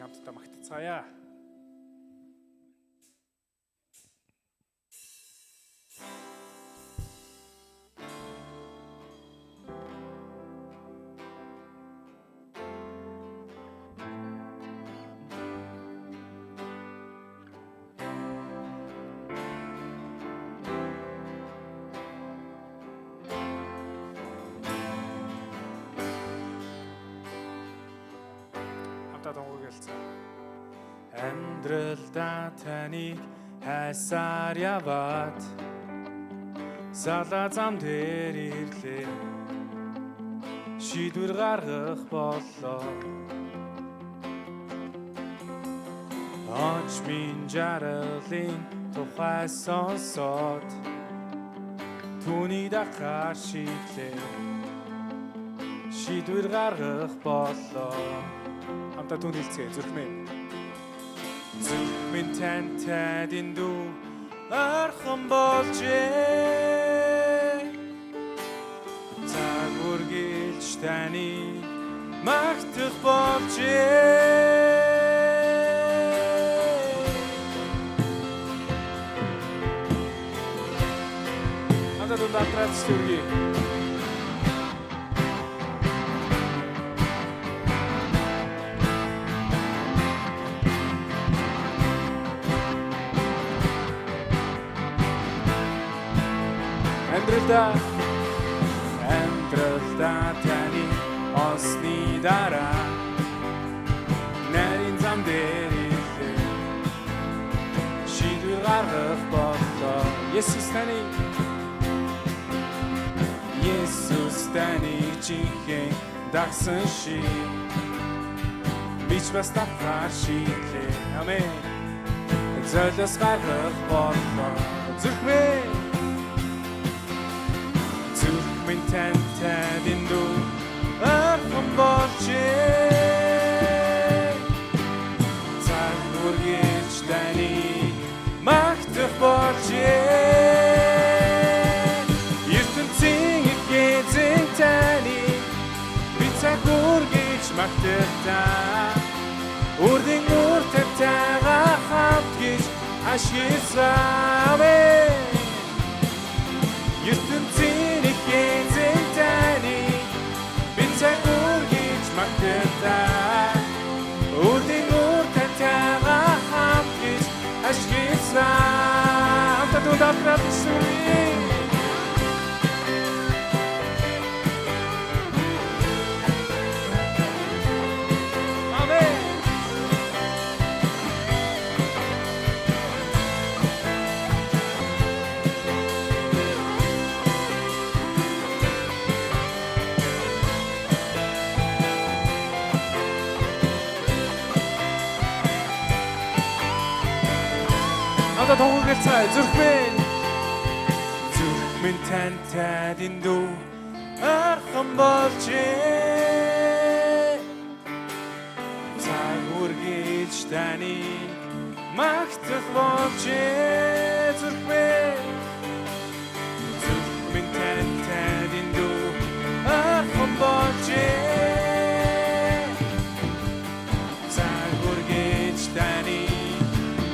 Бурхныг хамтдаа магтцгаая. Амьдралдаа таныг хайсаар яваад салаа зам дээр ирлээ шийдвэр гаргах боллоо Онч минь жаргалын тухай сонсоод түүний дахаар шийдлээ шийдвэр гаргах боллоо хамтаа түүнд хэлцгээе зүрх минь Зүрх минь тантай дэндүү орхон болжээ Цаг үргэлж таныг магтах болжээ Хамтаа түүнд амтраад зүрхий Амьдралдаа таны осны дараа нарийн зам дээр ирлээ шийдвэр гаргах боллоо Есүс таныг чихэн дагсан шиг бич бас дахаар шийдлээ Амен золиос гаргах боллоо Зүрх минь тантай дэндүү орхон болжээ Цаг үргэлж таныг магтах болжээ ертөнцийн эзэн таныг би цаг үргэлж магтахдаа үрдийн үр тавтайгаа хамт гэж ашигласаа ертөнцийн эзэн таныг би цаг үргэлж магтахдаа үрдийн үр тавтайгаа хамт гэж ашигласаа хамтдаа түүнд амтраад сүрье Зүрх минь тантай дэндүү орхон болжээ Цаг үргэлж таныг магтах болжээ Зүрх минь тантай дэндүү орхон болжээ Цаг үргэлж таныг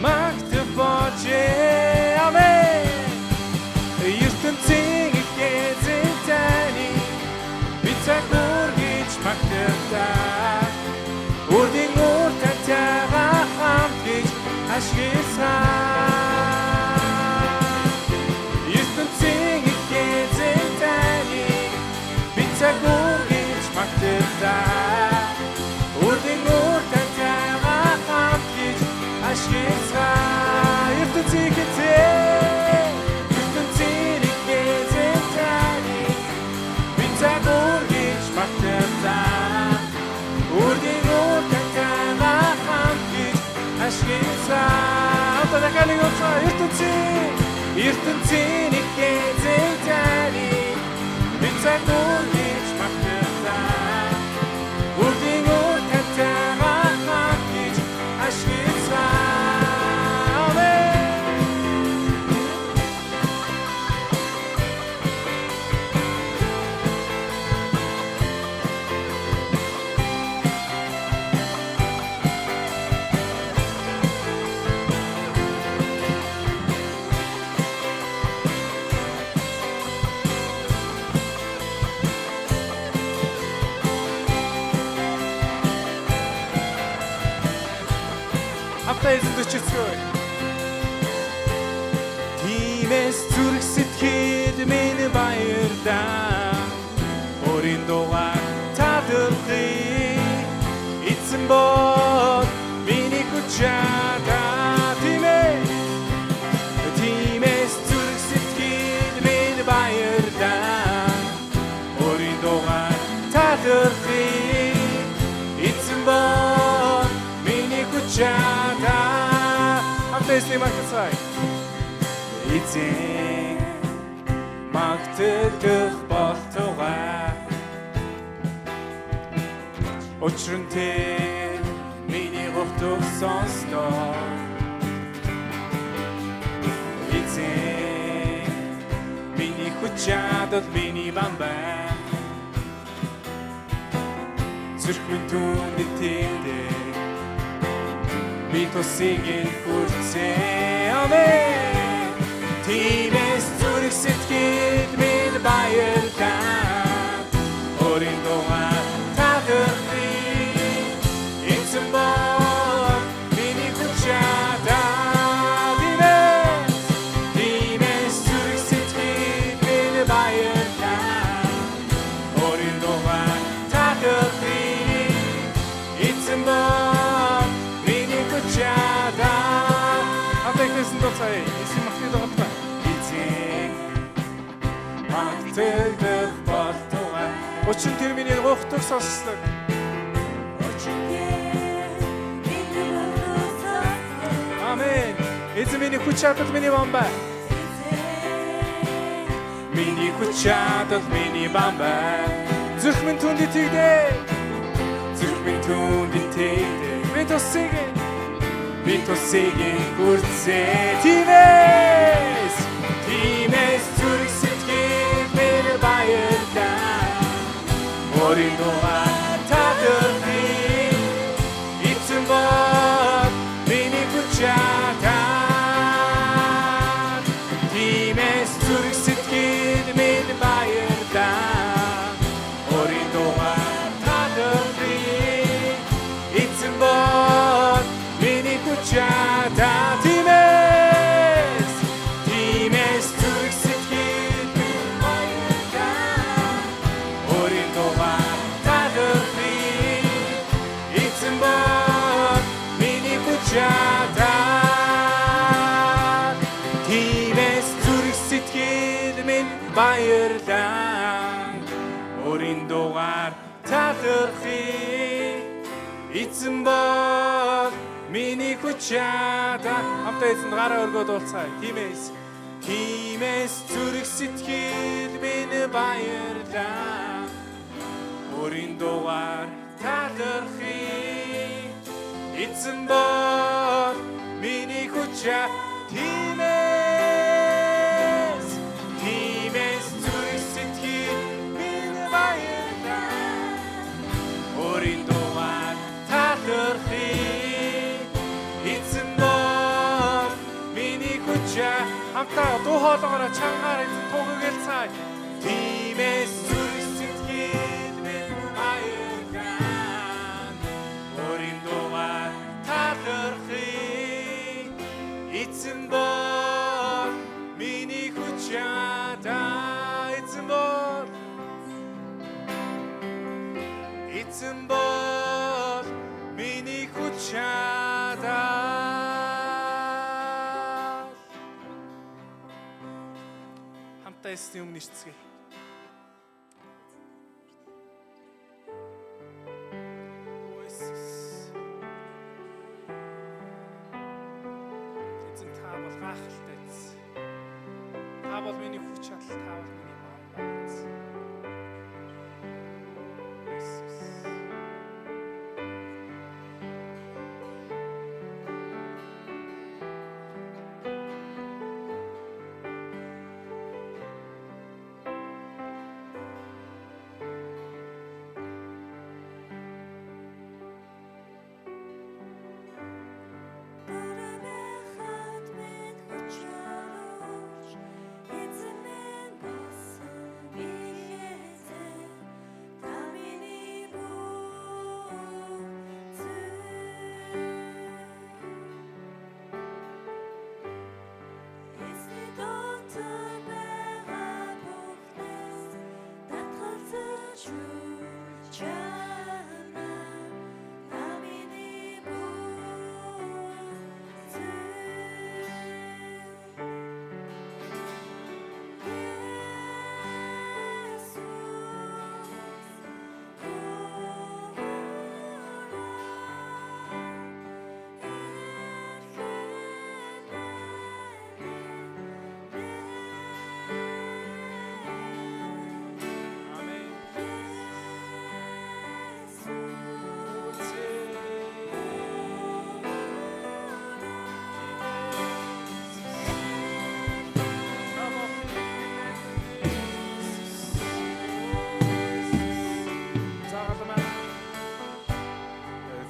магтах болжээ ертөнцийн эзэн таныг би цаг үргэлж магтахдаа үрдийн үр тавтайгаа хамт гэж ашигласаа ертөнцийн эзэн таныг би цаг үргэлж магтахдаа үрдийн үр тавтайгаа хамт гэж ашигласаа ертөнцийн ертөнцийн эзэн таныг би цаг үргэлж магтахдаа үрдийн үр тавтайгаа хамт гэж ашигласаа Хамтдаа эзэнд өчөцгөөе. Тиймээс зүрх сэтгэл минь баярлаа. Өөрийн дуугаар талархъя. Эзэн бол миний хүч чадаа. Тиймээс зүрх сэтгэл минь баярлаа. Өөрийн дуугаар талархъя. Эзэн бол миний хүч чадаа. Хамтдаа эзнийг магтцгаая. Эзэн магтагдах болтугай. Учир нь тэр миний хөвтөг сонстоо. Эзэн миний хүч чадал миний бамбай. Зүрх минь түүнд тэмдэг. Би тусыг хүртээ. Амен. Тиймээс зүрх сэтгэл минь баярлаа. Өөрийн дуугаар талархъя. Эзэн бол миний хүч чадаа. Тиймээс зүрх сэтгэл минь баярлаа. Өөрийн дуугаар талархъя. Эзэн бол миний хүч чадаа. Хамтдаа дуцаая. Магтагдах болтугай. Учир нь тэр миний гуйхдаг сонсдог. Амен. Эзэн миний хүч чадал миний бамбай. Миний хүч чадал миний бамбай. Зүрх минь түнд итгэдэг. Зүрх минь түнд итгэдэг. Би тусыг хүртээ. Тиймээс зүрх сэтгэл минь баярлаа. Өөрийн дуугаар талархъя. Эзэн бол миний хүч чадаа. Тиймээс зүрх сэтгэл минь баярлаа. Өөрийн дуугаар талархъя. Эзэн бол миний хүч чадаа. Баярлаа. Өөрийн дуугаар талархъя. Эзэн бол миний хүч чадаа. Хамтдаа эзэн гараа өргөөд уулзъя. Тиймээс зүрх сэтгэл минь баярлаа. Өөрийн дуугаар талархъя. Эзэн бол миний хүч чадаа. Тиймээс зүрх сэтгэл минь баярлаа. Өөрийн дуугаар талархъя. Эзэн бол миний хүч чадаа. Хамтдаа дуу хоолойгоор чангаар эзэн туугaalцгаая. Тиймээс зүрх сэтгэл минь баярлаа. Өөрийн дуугаар талархъя. Эзэн бол миний хүч чадаа. Эзэн бол миний хүч чадаа. Хамтдаа эзний өмнө ичцгээе. Эзэн та бол гайхалтай. Та бол миний хүч чадал, та бол миний бамбай. It's a man.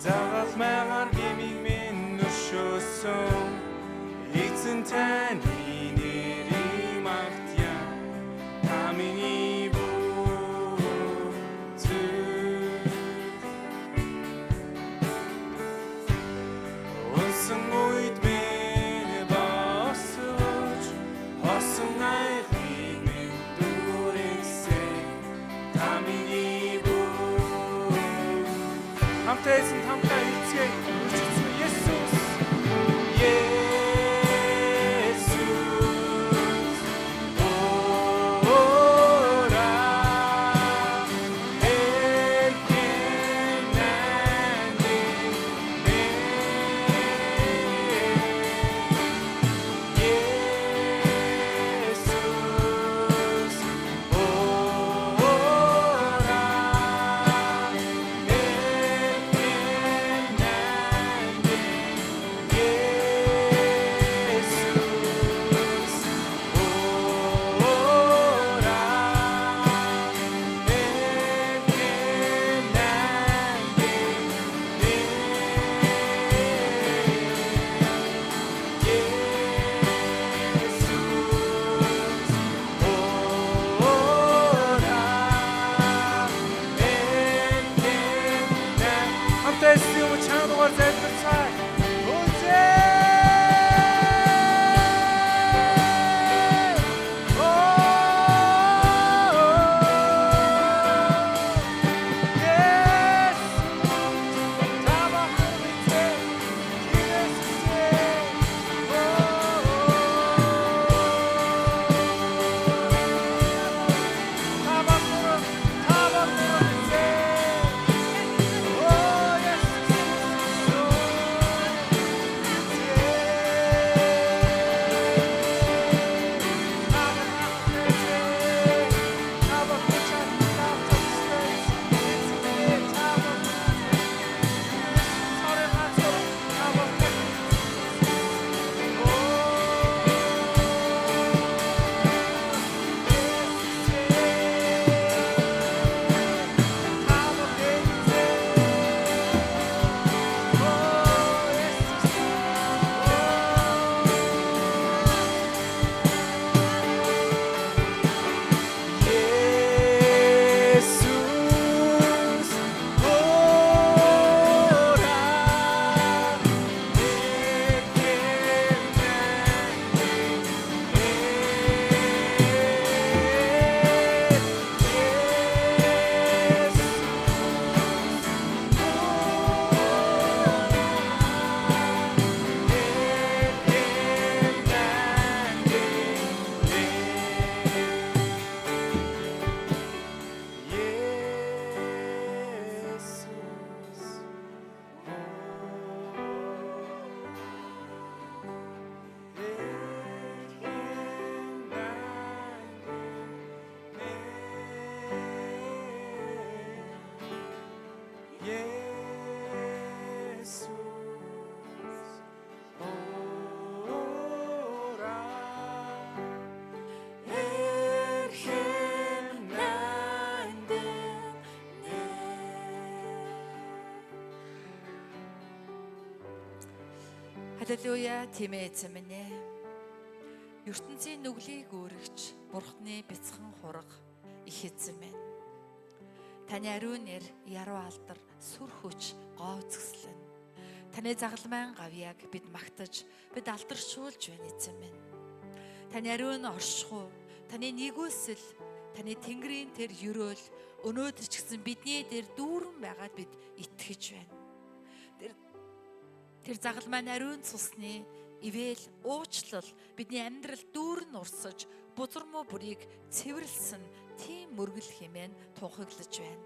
Загалмайгаар гимиг минь өшөөсөн эзэн таны нэрийг магтъя та миний бүтээл унсан үед минь босож хосон айхыг минь дүүрээсэй та миний хамтаа эзэн хамтаа эцгээ үчигсэн Есүс Халелуя, тийм ээ эзэн минь ээ. ертөнцийн нүглийг өөрөгч Бурхны бяцхан хураг их эзэн минь. Таны ариун нэр яруу алдар сүр хүч говцгслэн. Таны загалмайн гавьяаг бид магтаж, бид алдаршуулж байна эзэн минь. Таны ариун оршихуй, таны нэгүсэл, таны тэнгэрийн тэр ерөөл өнөөдөр ч гэсэн бидний дээр дүүрэн байгаад бид итгэж байна. Тэр загал маань ариун цусны ивэл уучлал бидний амьдрал дүүрэн урсаж бузар муу бүрийг цэвэрлсэн тийм мөргөл хэмээн тунхаглаж байна.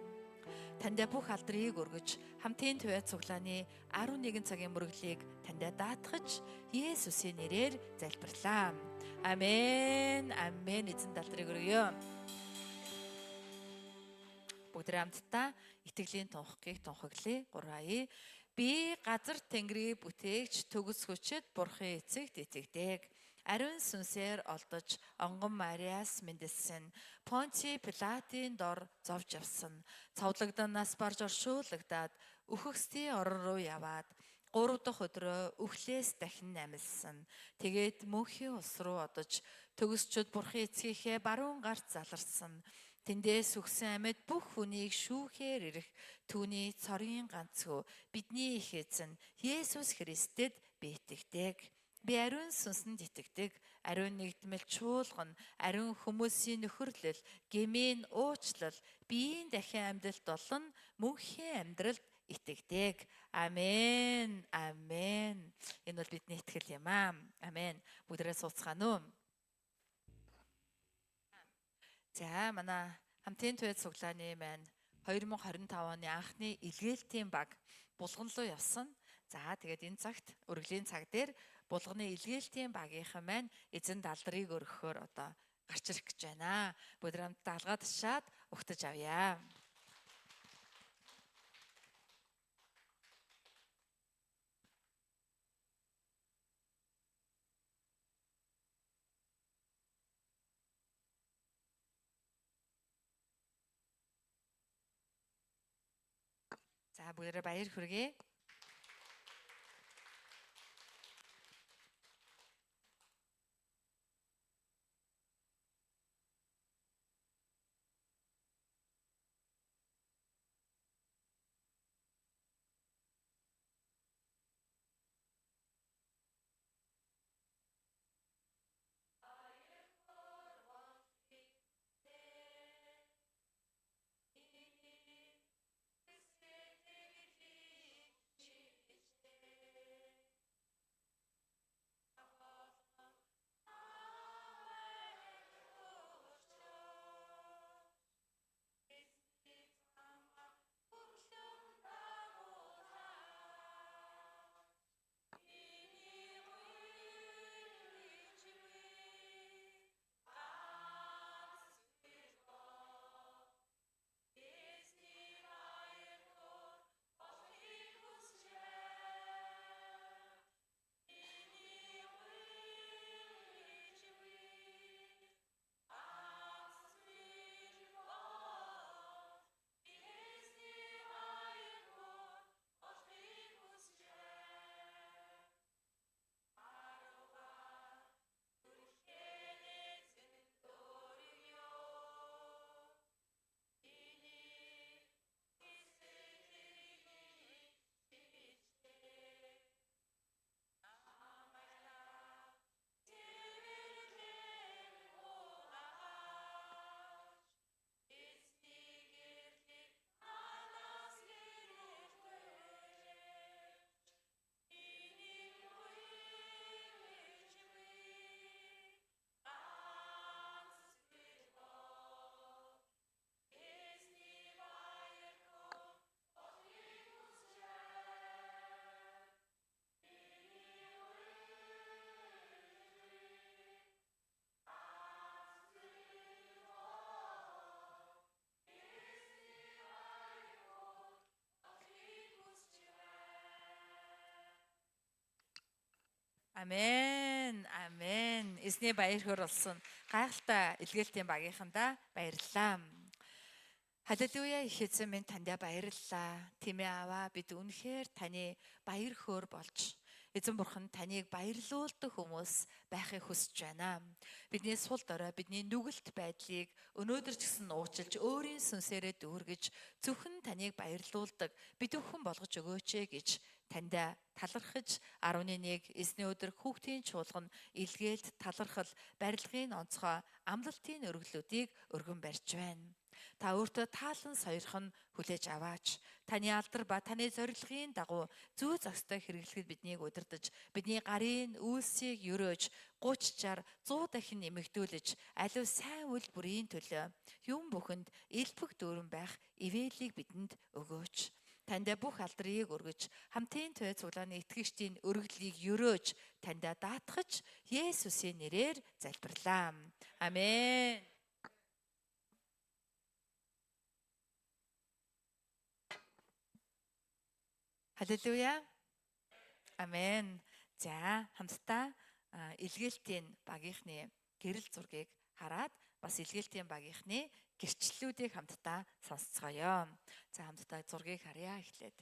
Тандаа бүх алдрыг өргөж хамтын туяа цуглааны 11 цагийн мөрөглийг тандаа даатгаж Есүсийн нэрээр залбирлаа. Амен. Амен. Эзэн алдрыг өргөё. Бүгд хамтдаа итгэлийн тунхагийг тунхаглая. 3 би газар тэнгэрийг бүтээгч төгс хүчит Бурхан эцэгт итгэдэг. Ариун сүнсээр олдож онгон Мариас мэндэлсэн. Понти Пилатын дор зовж явсан. Цовдлогдонаас барж оршуулгадаад үхэгсдийн орон руу яваад 3 дахь өдрөө үхлээс дахин намилсан. Тэгээд мөнхийн ус руу одож төгсчүүд Бурхан эцгийнхээ баруун гарт заларсан. Тэндээс үхсэн амьд бүх хүнийг шүүхээр ирэх түүний цорын ганцхүү бидний их эзэн Есүс Христэд би итгэдэг. Би ариун сүнсэнд итгэдэг. Ариун нэгдмэл чуулган, ариун хүмүүсийн нөхөрлөл, гэмийн уучлал, биеийн дахин амьдралт болон мөнхийн амьдралд итгэдэг. Амен. Амен. Энэ бол бидний итгэл юм аа. Амен. Бүгдээрээ сууцгаана уу? За, манай хамтын туяа цуглааны маань 2025 оны анхны илгээлтийн баг булган руу явсан. За, тэгээд энэ цагт өргөлийн цаг дээр булганы илгээлтийн багийнхан маань эзэн алдрыг өргөхөөр одоо гарч ирэх гэж байна. Бүгд хамтдаа алгаа ташаад угтаж авъя. За, бүгдээрээ баяр хүргэе. Амен. Амен. Эзний баяр хөөр болсон. Гайхалтай илгээлтийн багийнхандаа баярлалаа. Халелуя, их эзэн минь тандаа баярлалаа. Тэмээ аваа, бид үнэхээр таны баяр хөөр болж эзэн бурхан таныг баярлуулдаг хүмүүс байхыг хүсэж байна. Бидний сул дорой, бидний нүгэлт байдлыг өнөөдөр ч гэсэн уучлж өөрийн сүнсээрээ дүүргэж зөвхөн таныг баярлуулдаг бид бүхэн болгож өгөөч гэж тандаа талархаж 11 эзний өдөр хүүхдийн чуулган илгээлт талархал барилгын онцгой амлалтын өргөлүүдийг өргөн барьж байна. та өөртөө таалан сойрхон хүлээж аваач. Таны алдар ба таны зорилгын дагуу зүй зохистой хэрэглэхэд биднийг удирдах, бидний гарын үйлсийг өрөөж 30, 60, 100 дахин нэмэгдүүлж, аливаа сайн үйл бүрийн төлөө юм бүхэнд элбэг дүүрэн байх ивэлийг бидэнд өгөөч. Таньда бүх алдрыг өргөж, хамтын туй цуглааны итгэгчдийн өргөдлийг өрөөж, таньда даатгаж, Есүсийн нэрээр залбирлаа. Амен. Халелуя. Амен. За, хамтдаа илгээлтийн багийнхны гэрэл зургийг хараад бас илгээлтийн багийнхны гэрчлэлүүдийг хамтдаа сонсцгоё. За, хамтдаа зургийг харъя эхлээд.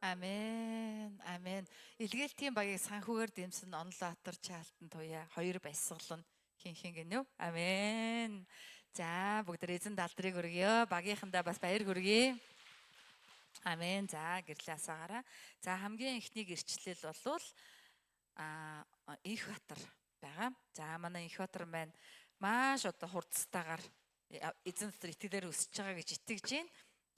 Амен. Амен. Илгээлтийн багийг санхүүгээр дэмсэн Онлоотор Чаалтан туяа 2 баясгалан хин гэнэ үү? Амен. За бүгд эзэн далдрыг өргөё. Багийнхандаа бас баяр хүргэе. Амен. За гэрлээ асаагаараа. За хамгийн ихний гэрчлэл болвол Инх Батар байгаа. За манай Инх Батар маань маш одоо хурдстайгаар эзэн дотор итгэлээр өсөж байгаа гэж итгэж байна.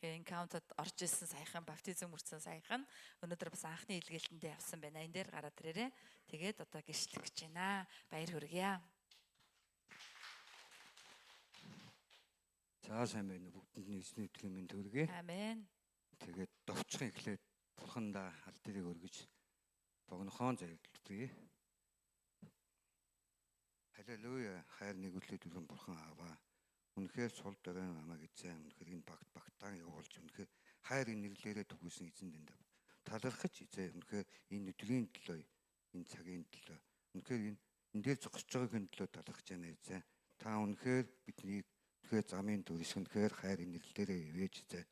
Энкаунтад орж ирсэн саяхан баптизм үрцэн саяхан өнөөдөр бас анхны илгээлтэндээ явсан байна. Энэ дээр гараад ирээрээ. Тэгээд одоо гэрчлэх гэж байна. Баяр хүргье. За сайн байна уу? Бүгдэнд нь эзний өдрийн мэнд хүргэе. Амен. Тэгээд довчхон эхлээд бурхандаа алдрыг өргөж богнохон зориулъя. Халелуя. Хайр нэгүслээд өргөн бурхан аваа. Үнэхээр сул дорой намайг эзэн үнэхээр энэ багтаан явуулж үнэхээр хайрын нэрлэлээрээ түгүйсэн эзэн дэнд талархаж эзэн үнэхээр энэ өдрийн төлөө энэ цагийн төлөө үнэхээр энэ дээр зогсож байгаагийн төлөө талархаж байна эзэн. Та үнэхээр биднийг үнэхээр замын дүрс үнэхээр хайрын нэрлэлээрээ ивэж эзэн.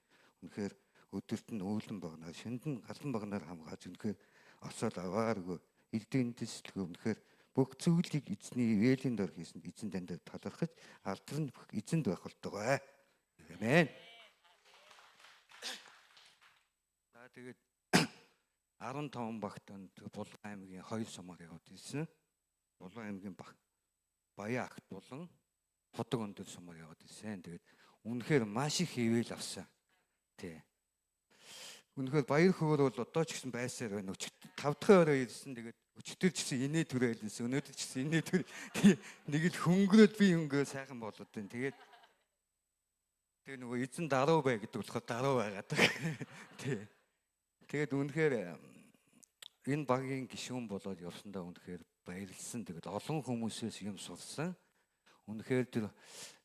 Үнэхээр өдөрт нь өвлөн багнаар шөнд нь галан багнаар хамгааж үнэхээр осол авааргүй элдэн дэслэгүй үнэхээр бүх зүйлийг эзний ивэлийн дор хийсэн эзэн танд талархаж алдар нь бүх эзэнд байх болтугай. Амен. За тэгээд 15 багт Булган аймгийн 2 сумаар яваад ирсэн. Булган аймгийн Баян агт болон Ходог өндөр сумаар яваад ирсэн. Тэгээд үнэхээр маш их ивэл авсан. Тий. Үнэхээр баяр хөөр бол одоо ч гэсэн байсаар байна. 5 дахь өрөө ирсэн. Тэгээд өчтөр ч гэсэн инээ түрээлсэн. Өнөөдөр ч гэсэн инээ төр нэг л хөнгөрөөд би өнгөө сайхан болоод байна. Тэгээд нөгөө эзэн даруу бай гэдэг болохоор даруу байгаад байна. Тий. Тэгээд үнэхээр энэ багийн гишүүн болоод явсандаа үнэхээр баярлсан. Тэгээд олон хүмүүсээс юм сурсан. Үнэхээр тэр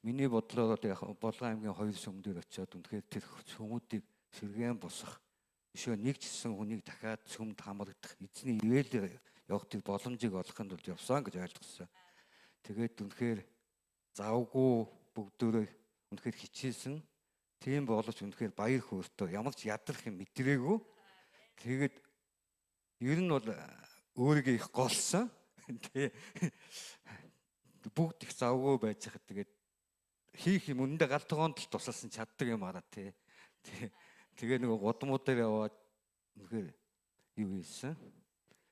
миний бодлоор яг Булган аймгийн 2 сүм дээр очиод үнэхээр тэр хүмүүдийг сэргээн босгох бишөө нэг ч гэсэн хүнийг дахиад сүмд хамрагдах эзний ивэлээр явахыг боломжийг олохын тулд явсан гэж ойлгосон. Тэгээд үнэхээр завгүй бүгдөө үнэхээр хичээсэн. Тийм боловч үнэхээр баяр хөөртэй ямар ч ядрах юм мэдрээгүй. Тэгээд ер нь бол өөрийгөө их голсон. Тэ бүгд их завгүй байж хад тэгээд хийх юм өндөө гал тогоонд л тусалсан чаддаг юм араа тий. Тэгээ нөгөө гудмуудаар яваад үнэхээр юу хийсэн?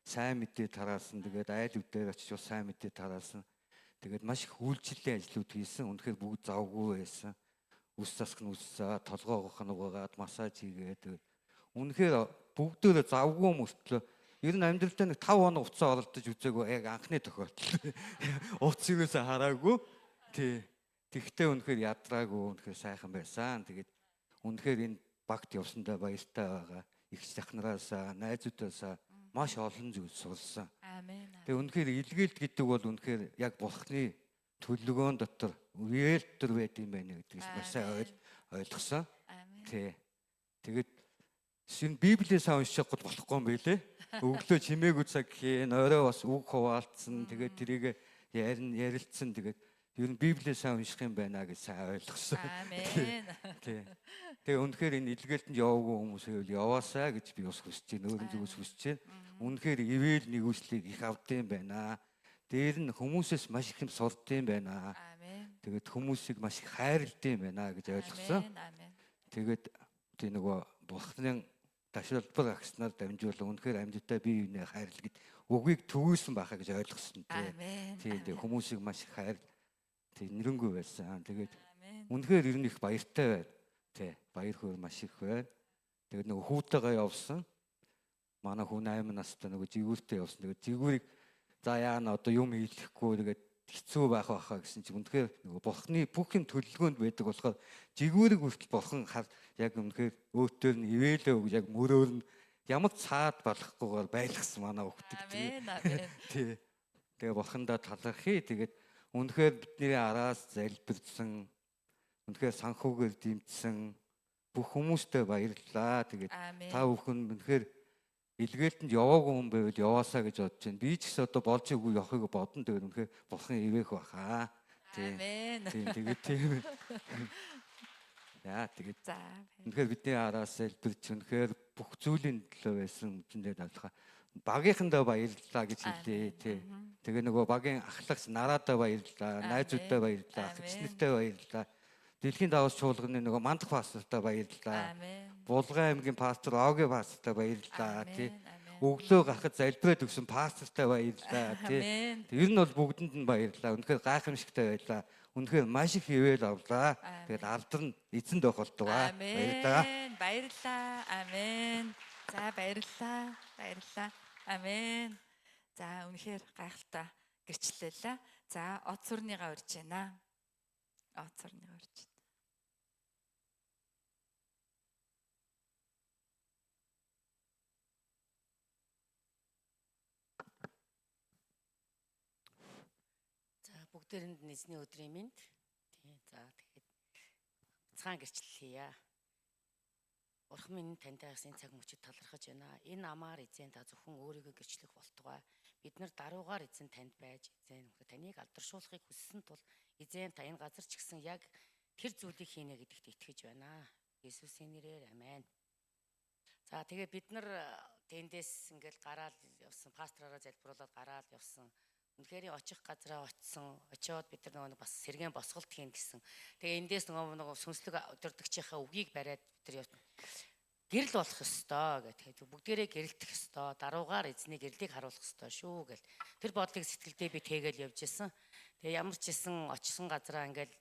Сайн мэдээ тараасан. Тэгээд айл үдээр очиж сайн мэдээ тараасан. Тэгээд маш их үйлчлэлийн ажлууд хийсэн. Үнэхээр бүгд завгүй байсан. Үс засах нь үссээ, толгоо гоох нь угаагаад массаж хийгээд үнэхээр бүгдөө завгүй мөртлөө ер нь амьдралдаа нэг 5 хоног уцаа оролдож үзээгүй яг анхны тохиолдол. Уц юусаа хараагүй. Тий. Тэгтээ үнэхээр ядраагүй үнэхээр сайхан байсан. Тэгээд үнэхээр энэ багт явсандаа баяртай байгаа. Их захнараасаа, найзуудаасаа маш олон зүйл сурсан. Амен. Тэгээ үнэхээр илгээлт гэдэг бол үнэхээр яг бурхны төлөвлөгөөн дотор үеэл дотор байд юм байна гэдгийг маш сайн ойлгосон. Тий. Тэгээд шинэ Библиэс унших гол болохгүй юм байлээ. Өглөө чимээгүй цаг хийн, орой бас үг хуваалцсан. Тэгээд тэрийг ярилцсан. Тэгээд ер нь Библиэс унших юм байна гэж сайн ойлгосон. Амен. Тий. Тэгээ үнэхээр энэ илгээлтэнд яваагүй хүмүүсээ яваасаа гэж би бас хүсэж байна. Өөрийн зүгээс хүсэж байна. Үнэхээр ивэл нэгүслийг их авдсан байна. Дээр нь хүмүүсээс маш их юм сурдсан байна. Тэгээд хүмүүсийг маш их хайрладсан байна гэж ойлгосон. Тэгээд тий нөгөө бурхны ташаалбар агснаар дамжуулан үнэхээр амьдтай бие биенээ хайрлах гэд үгийг төвөөсөн байхаа гэж ойлгосон тий. Тэгээд хүмүүсийг маш их хайр тий нэрнгүй байсан. Тэгээд үнэхээр ер нь их баяртай байна. Тий баяр хөөр маш их байна. Тэгээд нөгөө хүүтэйгээ явсан. Манай хүн 8 настай нөгөө жигүүртэй явсан. Тэгээд жигүүрийг за яана одоо юм хийлэхгүй тэгээд хэцүү байх байхаа гэсэн чинь үнэхээр нөгөө бурхны бүх юм төлөвлөгөөнд байдаг болохоор жигүүрийг хүртэл бурхан яг үнэхээр өөтөр нь ивэлээ гэж яг мөрөөр нь ямар цаад болохгүйгээр байлгсан манай хүүхдүүд. Тий. Тэгээ бурхандаа талархъя. Тэгээд үнэхээр бидний араас залбирсан үнэхээр санхүүгээр дэмжсэн бүх хүмүүстээ баярлалаа. Тэгээд та бүхэн үнэхээр илгээлтэнд яваагүй хүн байвал яваасаа гэж бодож байна. Би ч гэсэн одоо болж игүй явахыг бодно. Тэгээд үнэхээр бурхан ивэх баха. Тийм. Тэгээд тийм. Яа тэгээд За. үнэхээр бидний араас элбэрч үнэхээр бүх зүйлийн төлөө байсан үндсэндээ давлага багийнхандаа баярлалаа гэж хэлээ тий. Тэгээ нөгөө багийн ахлагч нараадаа баярлалаа, найзуудаа баярлалаа, ахчнартай баярлалаа. Дэлхийн даваас чуулганы нөгөө мандах пастортаа баярлалаа. Амен. Булган аймгийн пастор Оги пастортаа баярлалаа тий. Амен. Өглөө гарахад залбираад өгсөн пастортаа баярлалаа тий. Амен. Ер нь бол бүгдэнд нь баярлалаа. Үнэхээр гайхамшигтай байлаа. Үнэхээр маш их ивэл авлаа. Тэгээд алдар нь эзэнд байх болтугай. Баярлалаа. Амен. Баярлалаа. Амен. За баярлалаа. Баярлалаа. Амен. За үнэхээр гайхалтай гэрчлэлээ. За од сурныгаа урьж байна. Од сурныгаа урьж байна. За бүгдээрэнд нь эзний өдрийн мэнд. Тий. За тэгээд цаан гэрчлэл хийя. Бурхан минь тантай бас энэ цаг мөчид талархаж байна. Энэ амаар эзэн та зөвхөн өөрийгөө гэрчлэх болтугай. Бид нар даруугаар эзэн танд байж эзэн таныг алдаршуулахыг хүссэн тул эзэн та энэ газар ч гэсэн яг тэр зүйлийг хийнэ гэдэгт итгэж байна. Есүсийн нэрээр амен. За тэгээ бид нар тэндээс ингээл гараад явсан, пастораараа залбируулаад гараад явсан. Үнэхээр очих газараа очисон. Очиод бид нар нөгөө бас сэргэн босголт хийн гэсэн. Тэгээ эндээс нөгөө сүнслэг өдөрдөгчийнхаа үгийг бариад бид нар гэрэл болох ёстой гэдэг. Бүгдээрээ гэрэлтэх ёстой. Даруугаар эзний гэрлийг харуулах ёстой шүү гэл. Тэр бодлыг сэтгэлдээ би тэгээл явж исэн. Тэгээ ямар ч исэн очисон газараа ингээл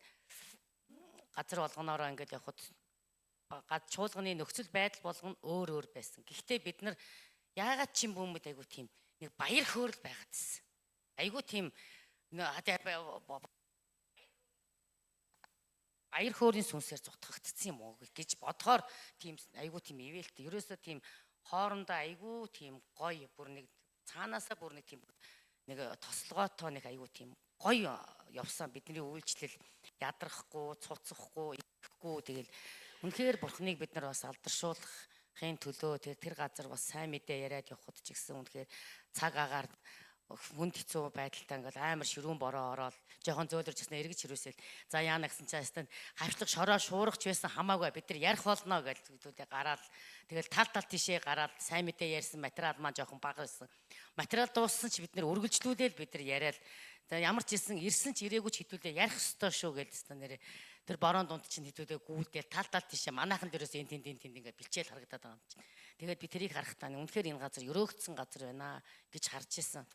газар болгоноороо ингээл явхад чуулганы нөхцөл байдал болгоно өөр байсан. Гэхдээ бид нар яагаад ч юм бүүмэд айгу тийм нэг баяр хөөрөл байгаад байсан. Айгу тийм баяр хөөрийн сүнсээр зутгагдсан юм уу гэж бодохоор тийм айгу тийм ивэлт. Ерөөсөө тийм хоорондоо айгу тийм гоё бүр нэг цаанаасаа бүр нэг тийм нэг тослогоотой нэг айгу тийм гоё явсан бидний үйлчлэл ядрахгүй, цуцсахгүй, ихгүй тэгэл үнэхээр бурхныг бид нар бас алдаршуулахын төлөө тэр газар бас сайн мэдээ яриад явхад ч гэсэн үнэхээр цаг агаар хүнд хэцүү байдалтай ингээл амар ширүүн бороо ороод жоохон зөөлрч ясна эргэж хэрвэсэл за яана гэсэн чинь ястан хавчлах шороо шуургач байсан хамаагүй бид нар ярих болно гэж зүйлээ гараад тэгэл тал тишээ гараад сайн мэдээ ярьсан материал маань жоохон бага байсан. Материал дууссан ч бид нар үргэлжлүүлээл бид нар яриад за ямар ч хэлсэн ирсэн ч ирээгүй ч хэдүүлээ ярих ёстой шүү гэж хэвээр нэрээ тэр борон дунд чинь хэдүүлээ гүйдэл тал тишээ манайхан дээрээс энэ тэнд ингээд бэлчээл харагдаад байгаа юм чинь. Тэгээд би тэрийг харахтаа үнэхээр энэ газар өрөөгдсөн газар байна гэж харж ирсэн.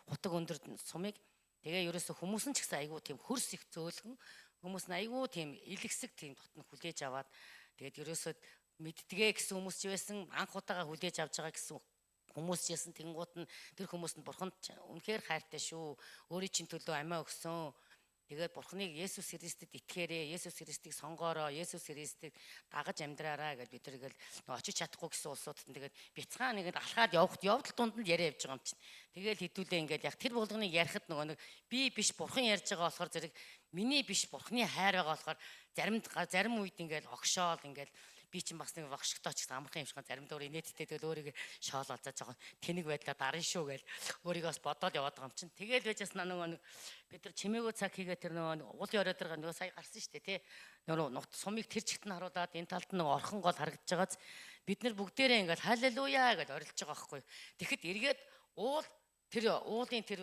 Хутаг өндөр сумыг тэгээ ерөөсө хүмүүс нь ч гэсэн айгүй тийм хөрс их зөөлгөн хүмүүс нь айгүй тийм илэгсэг тийм дотн хүлээж аваад тэгээд ерөөсө мэддгээ гэсэн хүмүүс ч байсан анх удаага хүлээж авч байгаа гэсэн хүмүүс ч ясан тэнгуут нь тэр хүмүүст нь бурханд үнэхээр хайртай шүү. Өөрийн чинь төлөө амиа өгсөн. Тэгээд бурхныг Есүс Христэд итгээрэй. Есүс Христийг сонгоорой. Есүс Христийг дагаж амьдраарай гэж бид тэргээл очиж чадахгүй гэсэн улсуудад тэгээд бяцхан нэгэд алхаад явдал дунд нь яриа явж байгаа юм чинь. Тэгээл хэдүүлээ ингээд яг тэр болгоныг ярихад нөгөө нэг би биш бурхан ярьж байгаа болохоор зэрэг миний биш бурхны хайр байгаа болохоор зарим үед ингээд огшоол ингээд би чинь бас нэг багшигтай ч гэсэн амархан юм шиг заримдаа өөр инээдтэй тэгэл өөрийгөө шоолоод за жоохон тэнэг байдлаа дарна шүү гэл өөрийгөө бас бодоод яваад байгаа юм чинь. Тэгэл байж бас нөгөө бид нар чимээгөө цаг хийгээ тэр нөгөө уулын орой дээр нөгөө сая гарсан шүү дээ тий. Нөгөө нут сумыг тэр чигт нь харуулад энэ талд нь нөгөө орхон гол харагдаж байгааз бид нар бүгдээрээ ингээд халелуя гэж орилж байгаа байхгүй. Тэгэхэд эргээд уулын тэр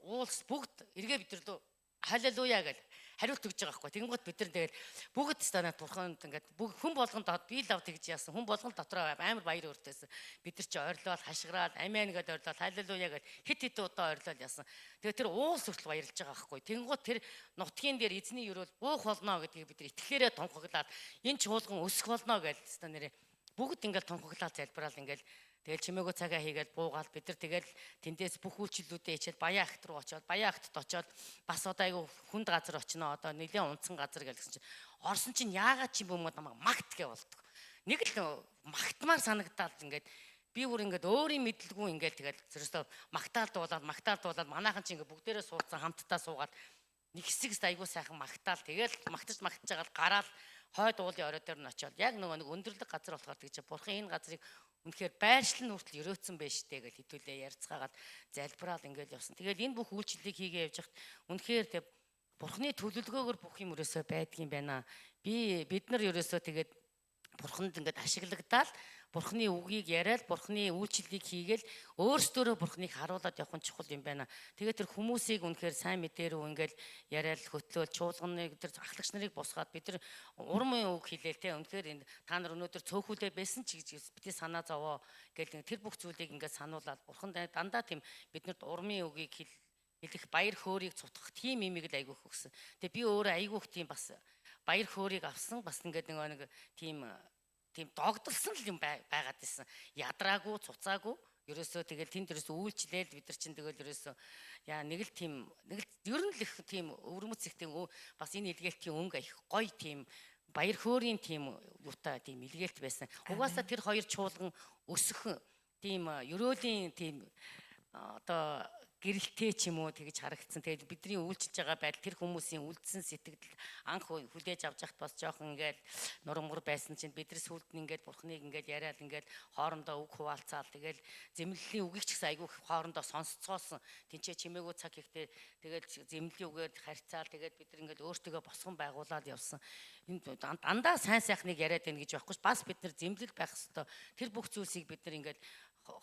уулс бүгд эргээ бид нар лөө халелуя гэж хариулт өгж байгаа байхгүй. Тэгэнгუთ бид нар тэгэл бүгд станад бурханд ингээд хүн болгонд би лав тэгж яасан. Хүн болгонд дотроо амар баяр өртөөсөн. Бид нар чи ойрлол хашгираад амен гэдээ ойрлол халелуя гэж хит удаа ойрлол яасан. Тэгээ тэр уус хүртэл баярлж байгаа байхгүй. Тэгэнгуთ тэр нутгийн дээр эзний өрөөл буух болно гэдгийг бид нар итгэлээрээ тунхаглаад энэ чуулган өсөх болно гэж ста нэрээ бүгд ингээд тунхаглаад залбираал ингээд тэгэл чимээгөө цагаа хийгээл буугаал бид нар тэгэл тэндээс бүх үйлчлэлүүдээ хичээл Баян агт руу очиод Баян агтд очиод бас одоо айгу хүнд газар очино одоо нэлээд унтсан газар гэсэн чинь орсон чинь яагаад ч юм бөмбөд намайг магт гэ болдог. Нэг л магтмаар санагдаад ингээд би бүр ингээд өөрийн мэдлгүй ингээд тэгэл зэрэгсээ магтаал дуулаад манайхан чинь ингээд бүгдээрээ суудсан хамтдаа суугаад нэг хэсэгс айгу сайхан магтаал тэгэл магтаж байгаа гараал хойд уулын орой дээр нь очиод яг нөгөө нэг өндөрлөг газар болохоор тэгж бурхан энэ газрыг үнэхээр байршлан хүртэл өрөөцсөн байж штэ гэж хэдүүлээ ярьцгаагаад залбираал ингээд явсан. Тэгээд энэ бүх үйлчлэлийг хийгээ явж хахад үнэхээр тэг бурхны төлөвлөгөөгөр бүх юм өрөөсөө байдгийм байна. бид нар ерөөсөө тэгээд бурханд ингээд ашиглагдаад бурхны үгийг яриад бурхны үйлчлэлийг хийгээл өөрсдөө бурхныг харуулад явах нь чухал юм байна. Тэгээд тэр хүмүүсийг үнэхээр сайн мэдээ рүү ингээд яриад хөтлөөл чуулганыг тэр ахлагч нарыг босгаад бид нар урмын үг хэлээл те үнэхээр энэ та нар өнөөдөр цөөхүүлээ байсан ч гэж бити санаа зовоо гэл тэр бүх зүйлийг ингээд сануулаад бурхан дандаа тийм биднэрт урмын үгийг хэлэх баяр хөөргийг цутгах тийм имийг л айгүйх өгсөн. Тэгээ би өөрөө айгүйх тийм бас баяр хөөргийг авсан бас ингээд нэг тийм догдолсон л юм байгаад байсан. Ядраагүй, цуцаагүй. Ерөөсөө тэгэл тэнд ерөөсөө үйлчлээл бид нар чинь тэгэл ерөөсөө нэг л ер нь л их тийм өвөрмөц ихтэй бас энэ илгээлтийн өнгө их гоё тийм баяр хөөрийн тийм юутай тийм илгээлт байсан. Угаасаа тэр хоёр чуулган өсөх тийм ерөөлийн тийм одоо гэрэлтэй ч юм уу тэгж харагдсан. Тэгээд бидний үйлчилж байгаа байдал тэр хүмүүсийн үлдсэн сэтгэл анх хүлээж авч яхад бас жоохон ингээд нурмгар байсан чинь бидний сүлд нь ингээд бурхныг ингээд яриад ингээд хоорондоо үг хуваалцаал тэгээд зэмлэлийн үгийг ч гэсэн айгүй хоорондоо сонсцоосон. Тинчээ чимээгүй цаг ихтэй тэгээд зэмлэлийн үгээр харьцаал тэгээд бид нар ингээд өөртөө босгон байгуулад явсан. Энэ дандаа сайн сайхныг яриад байна гэж байхгүй ш. Бас бид нар зэмлэл байх хэвээр тэр бүх зүйлсийг бид нар ингээд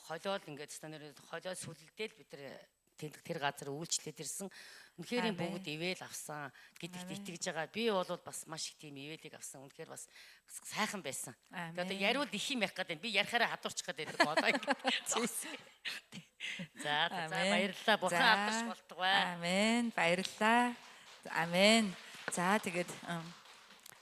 холиол ингээд стандарт холиол сүлэлдээл бид нар тэр газар үйлчлээд ирсэн. Үнэхээр бүгд ивэл авсан гэдэгт итгэж байгаа. Би бол бас маш их тийм ивэлийг авсан. Үнэхээр бас сайхан байсан. Тэгээд одоо яриул их юм ярих гэдэг. Би ярихаараа хадуурчих гэдэг бодоо. За баярлалаа. Бурхан алдарч болтугай. Амен. Баярлалаа. Амен. За тэгээд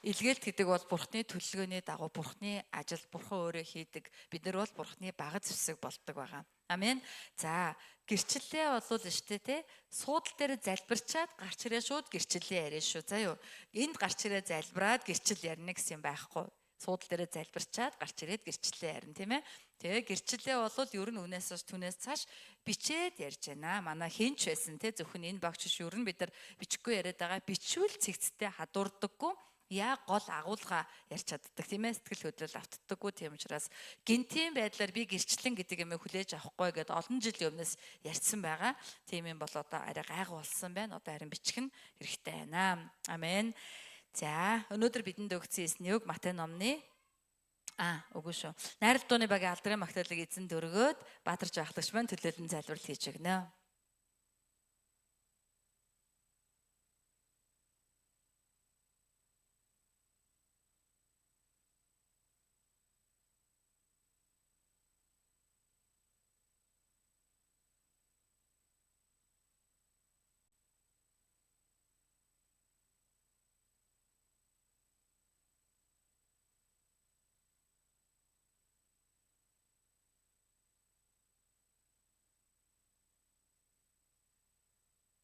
илгээлт гэдэг бол бурхны төлөвлөгөөний дагуу бурхны ажил бурхан өөрөө хийдэг. Бид нар бол бурхны багц зэвсэг болдог байгаа. Амен. За гэрчлэлээ болвол штэ те суудал дээр залбирчаад гарч ирээ шууд гэрчлэлээ яриа шүү. За юу. Энд гарч ирээ залбираад гэрчлэл ярина гэсэн юм байхгүй. Суудал дээр залбирчаад гарч ирээд гэрчлэлээ ярина тийм ээ. Тэгээ гэрчлэлээ болвол ер нь үнээс түнээс цааш бичээд ярьж байна. Манай хинч байсан те зөвхөн энэ багш биш ер нь бид нар бичихгүй яриад байгаа. Бичвэл цэгцтэй хадуурдаггүй. Яг гол агуулга ярьж чаддаг тийм ээ, сэтгэл хөдлөл автдаггүй. Тийм учраас гинтийн байдлаар би гэрчлэн гэдэг юм хүлээж авахгүй гэдээ олон жилийн өмнөөс ярьсан байгаа. Тийм юм бол одоо арай гайгүй болсон байна. Одоо харин бичих нь хэрэгтэй байна. Амен. За өнөөдөр бидэнд өгсөн эснийг Матай номны үгүй шүү. Найрал дууны багийн алдрын магтаалыг эзэн дөргөөд Баатарч ахлагч маань төлөөлөн залбирал хийж өгнө.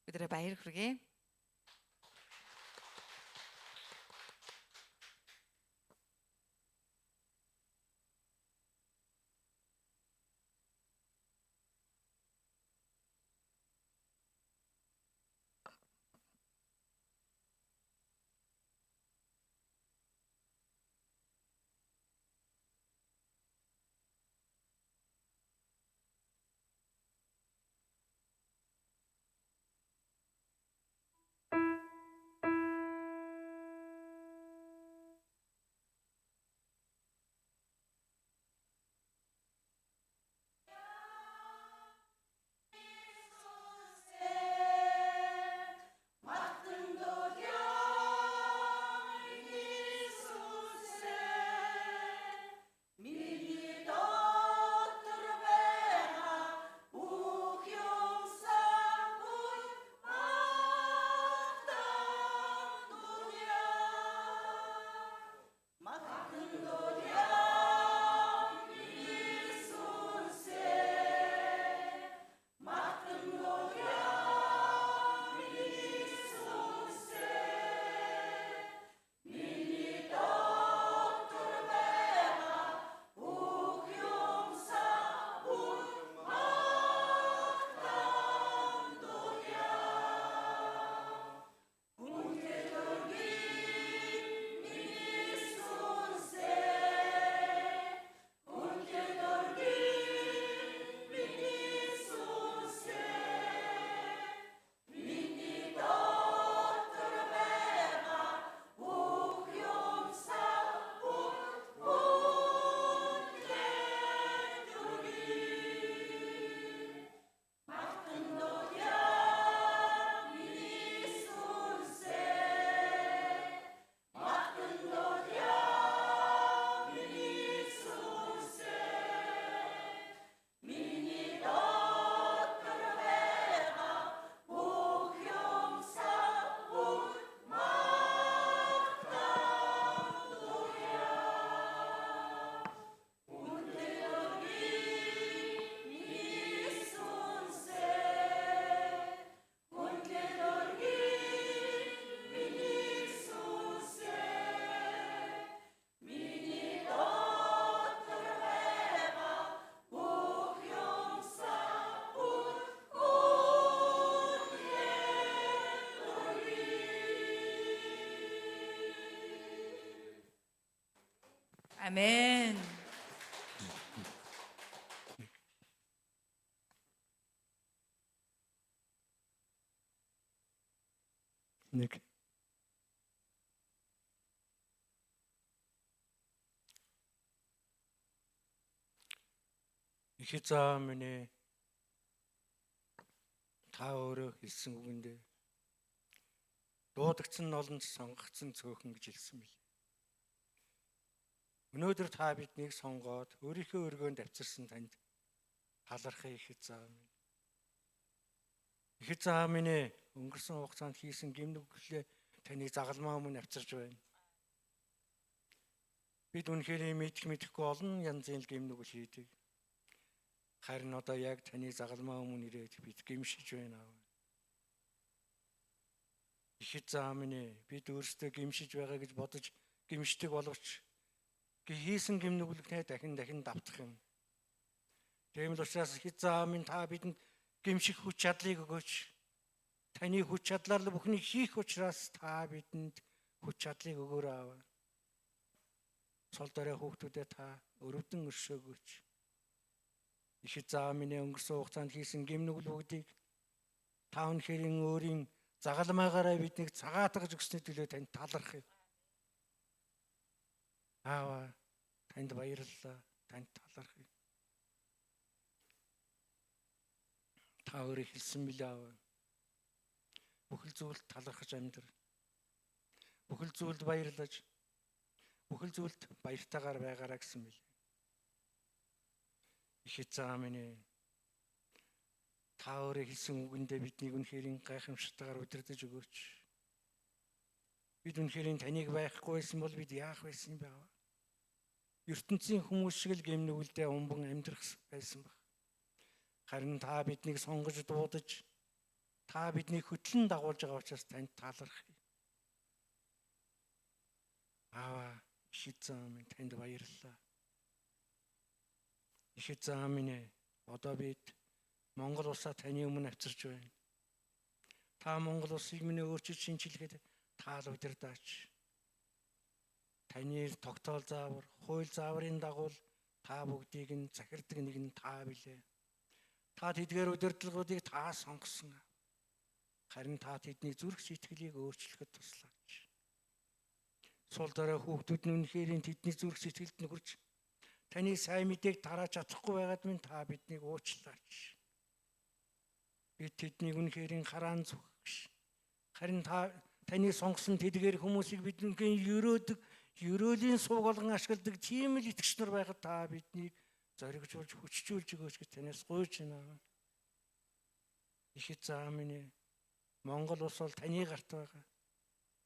Өдрөө баяр хүргэе. Амен. Нэг их эзэн минь ээ, та өөрөө хэлсэн үгэндээ дуудагдсан олонд сонгогдсон цөөхөн гэж хэлсэн мэл. Өнөөдөр та биднийг сонгоод өөрийнхөө өргөөнд авчирсан танд талархах их эзэн минь. Их эзэн минь ээ, өнгөрсөн хугацаанд хийсэн гэмнүглээ таны загалмаа өмнө авчирч байна. Бид үнэхээр мэдэхгүй олон янзын гэмнүгэл хийдэг. Харин одоо яг таны загалмаа өмнө ирээд бид гэмшиж байна. Их эзэн минь, бид өөрсдөө гэмшиж байгаа гэж бодож гэмшдэг боловч хийсэн гэмнүглэгнээ дахин давтах юм. Тийм л учраас их эзэн минь, та бидэнд гэмших хүч чадлыг өгөөч. Таны хүч чадлаар л бүхнийг хийх учраас та бидэнд хүч чадлыг өгөөрэй аав. Цол дорой хүүхдүүдэд та өрөвдөн өршөөгөөч. Их эзэн минь, өнгөрсөн хугацаанд хийсэн гэмнүгэл бүгдийг та үнэхээр өөрийн загалмаагаараа биднийг цагаатгаж өгсөний төлөө танд талархъя. Аава, танд баярлалаа. Танд талархъя. Та өөрөө хэлсэн мэлээ аава. Бүхэл зүйлд талархаж амьдрал. Бүхэл зүйлд баярлаж, бүхэл зүйлд баяртайгаар байгаараа гэсэн мэл. Их эзэн минь, та өөрөө хэлсэн үгэндээ биднийг үнэхээр гайхамшигтайгаар удирдах өгөөч. Бид үнэхээр таныг байхгүй байсан бол бид яах байсан юм бэ? ертөнцийн хүмүүс шиг л гэмнүгэлдээ умбан амьдрах байсан баг. Харин та биднийг сонгож дуудаж, та биднийг хөтлөн дагуулж байгаа учраас танд талархъя. Аава, их эзэн минь, танд баярлалаа. Их эзэн минь, одоо бид Монгол улсаа таны өмнө авчирч байна. Та Монгол улсыг минь өөрчилж шинжилгээд та л удирдаач. Таны тогтоол заавар, хууль зааврын дагуу та бүгдийг нь захирдаг нэг нь та билээ. Та тэдгээр удирдлагуудыг та сонгосон. Харин та тэдний зүрх сэтгэлийг өөрчлөхөд туслаач. Сул дорой хүүхдүүд нь үнэхээр тэдний зүрх сэтгэлд нь хүрч таны сайн мэдээг тарааж чадахгүй байгаад минь та биднийг уучлаач. Бид тэднийг үнэхээр хараан зүгш. Харин та таны сонгосон тэдгээр хүмүүсийг биднийхэн ерөөлийн сууг болгон ашигладаг тийм л итгэгч нар байхад та биднийг зоригжуулж хүчжүүлж өгөөч гэж танаас гуйж байна. Их эзэн минь, Монгол улс бол таны гарт байгаа.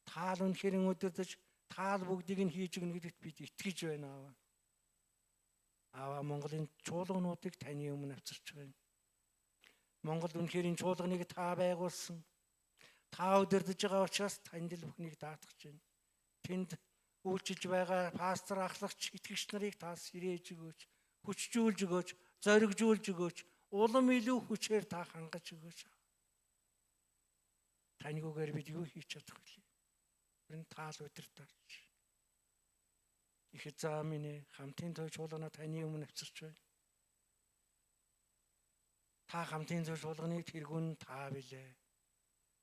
Та л үнэхээр удирдах, та л бүгдийг нь хийж өгнө гэдэгт бид итгэж байна. Аава, Монголын чуулгануудыг таны өмнө авчирч байна. Монгол үнэхээр чуулганыг та байгуулсан. Та удирдах байгаа учраас танд л бүхнийг даатгаж байна. Тэнд үйлчилж байгаа пастор, ахлагч, итгэгч нарыг та сэрээж өгөөч, хүчжүүлж өгөөч, зоригжуулж өгөөч, улам илүү хүчээр та хангаж өгөөч. Таньгүйгээр бид юу хийж чадах вэ? Энэ таал удирдаач. Их эзэн минь, хамтын туй чуулгана таны өмнө авчирч байна. Та хамтын туй чуулганыг тэргүүн та билээ.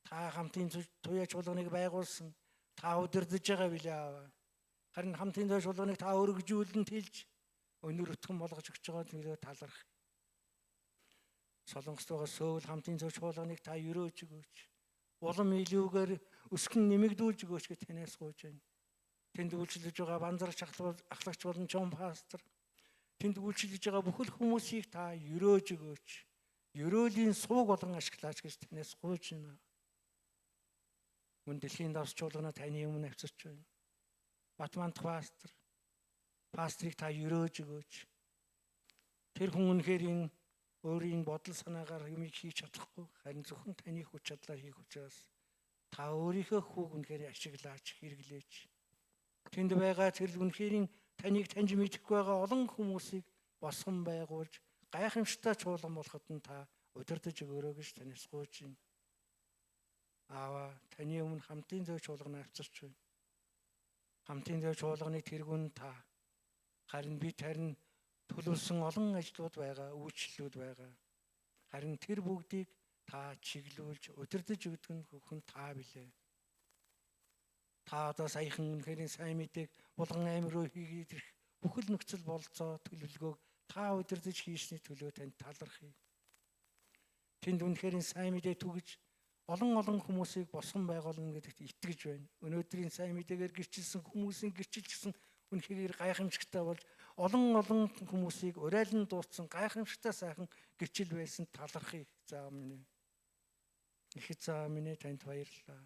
Та хамтын туй чуулганыг байгуулсан. Та удирдах байгаа билээ аава. Харин хамтын туй чуулганыг та өргөжүүлэн тэлж өнөр өтгөн болгож өгч байгаа төлөө таларх. Солонгост байгаа Сөүл хамтын туй чуулганыг та өрөөж өгөөч. Улам илүүгээр өсгөн нэмэгдүүлж өгөөч гэж танаас гуйж байна. Тэнд үйлчлэж байгаа банзарч ахлагч болон чон пастор, тэнд үйлчлэж байгаа бүхэл хүмүүсийг та өрөөж өгөөч. Өрөөлийн сууг болгон ашиглаач гэж танаас гуйж байна. Мөн дэлхийн давс чуулгана таны өмнө авчирч байна. Батмант пастрыг та өрөөж өгөөч. Тэр хүн үнэхээр өөрийн бодол санаагаар юмыг хийж чадахгүй, харин зөвхөн таны хүч чадлаар хийх учраас та өөрийнхөө хүүг үнэхээр ашиглаач, хэрэглээч. Тэнд байгаа тэр үнэхээр таныг таньж мэдэхгүй байгаа олон хүмүүсийг босгон байгуулж, гайхамшигтай чуулган болоход нь та удирдах өгөөрэй гэж танаас гуйж байна. Аава, таны өмнө хамтын туй чуулгана авчирч байна. Хамтын туй чуулганыг тэргүүн та Харин бид харин төлөвлөсөн олон ажлууд байгаа, үйлчлэлүүд байгаа. Харин тэр бүгдийг та чиглүүлж удирдах өгдөг нь хүн та билээ. Та одоо саяхан үнэхээр сайн мэдээг булган аймаг руу хийгээд ирэх бүхэл нөхцөл болцоо төлөвлөгөөг та удирдах хийсний төлөө танд талархъя. Тэнд үнэхээр сайн мэдээ түгэж олон хүмүүсийг босгон байгуулна гэдэгт итгэж байна. Өнөөдрийн сайн мэдээгээр гэрчилсэн хүмүүсийн гэрчилжсэн үнэхээр гайхамшигтай болж олон хүмүүсийг урайлан дууссан гайхамшигтай сайхан гэрчил байсан талархъя. За минь. Их эзэн минь танд баярлалаа.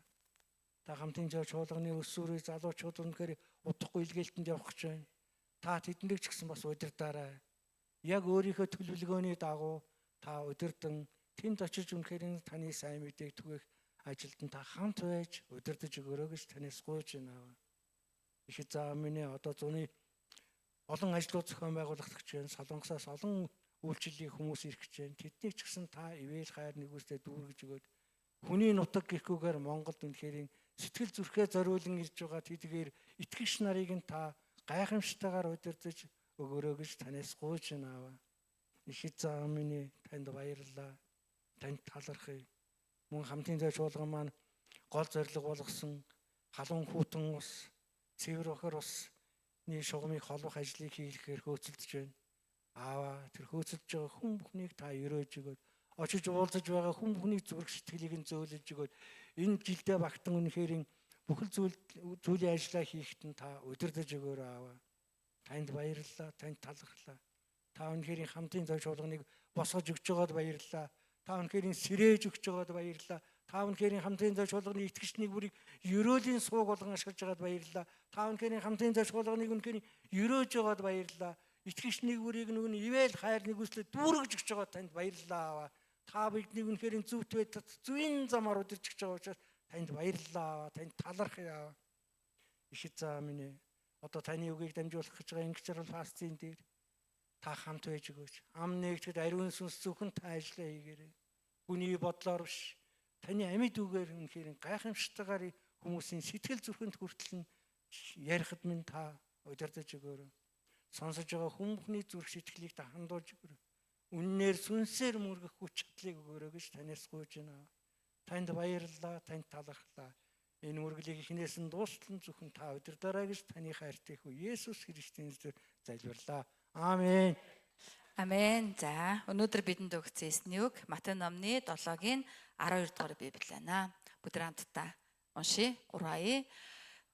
Та хамтын чуулганы өсвөрийн залуучууд үнэхээр удахгүй илгээлтэнд явах гэж байна. Та тэднийг ч гэсэн бас удирдаарай. Яг өөрийнхөө төлөвлөгөөний дагуу та удирдан тэнд очиж үнэхээр таны сайн мэдээг түгэх ажилд нь та хамт байж удирдах өгөрөө гэж танаас гуйж байна. Их эзэн минь одоо зуны олон ажлууд зохион байгуулах гэж байна. Солонгосоос олон үйлчлэлийн хүмүүс ирэх гэж байна. Тэднийг ч гэсэн та ивэл хайр нэгүстэй дүүргэж өгөөд хүний нутаг гэхгүйгээр Монголд үнэхээр сэтгэл зүрхээ зориулан ирж байгаа тэдгээр итгэгч нарыг нь та гайхамшигтайгаар удирдах өгөрөө гэж танаас гуйж байна. Их эзэн минь танд баярлалаа. Танд талархъя. Мөн хамтын чуулган маань гол зорилго болгосон халуун хүйтэн ус, цэвэр охир усны шугамыг холбох ажлыг хийхээр хөөцөлдөж байна. Аава тэр хөөцөлдөж байгаа хүн бүхнийг та өрөөж өгөөд очиж уулзаж байгаа хүн бүхний зүрх сэтгэлийг нь зөөлөж өгөөд энэ жилдээ багтан үнэхээр бүхэл зүйлийн ажлаа хийхэд нь та удирдах өгөөрэй аава. Танд баярлалаа, танд талархлаа. Та үнэхээр хамтын чуулганыг босгож өгч байгаад баярлалаа. Та үнэхээр сэрээж өгч байгаад баярлалаа. Та үнэхээр хамтын чуулганы итгэгчнийг бүрийг ерөөлийн сууг болгон ашиглаж байгаад баярлалаа. Та үнэхээр хамтын чуулганыг үнэхээр ерөөж байгаад баярлалаа. Итгэгчнийг бүрийг нүг ивэл хайр нэгүслээ дүүргэж өгч байгаа танд баярлалаа. Та биднийг үнэхээр зүйтэй зүйн замаар удирж өгч байгаа учраас танд баярлалаа. Танд талархъя. Их эзэн минь одоо таны үгийг дамжуулах гэж байгаа ингчрал фастын дээр та хамт байж өгөөч. Ам нэгтгэд ариун сүнс зөвхөн та ажиллаа хийгээрэй. Хүний бодлоор биш таны амьд үгээр үнэхээр гайхамшигтайгаар хүмүүсийн сэтгэл зүрхэнд хүртэл ярихад минь та удирдах өгөөрэй. Сонсож байгаа хүн бүхний зүрх сэтгэлийг та хандуулж өгөөрэй. Үннээр сүнсээр мөргөх хүч чадлыг өгөөрэй гэж танаас гуйж байна. Танд баярлалаа, танд талархлаа. Энэ үргэлгийг эхнээс нь дуустал нь зөвхөн та удирдаарай гэж таны хайртай хүү Есүс Христийн нэрээр залбирлаа. Аамен. Амен. За өнөөдөр бидэнд өгсөн эсний үг Матай номны 7-гийн 12 дугаар Библи байна. Бүгд хамтдаа уншия. 3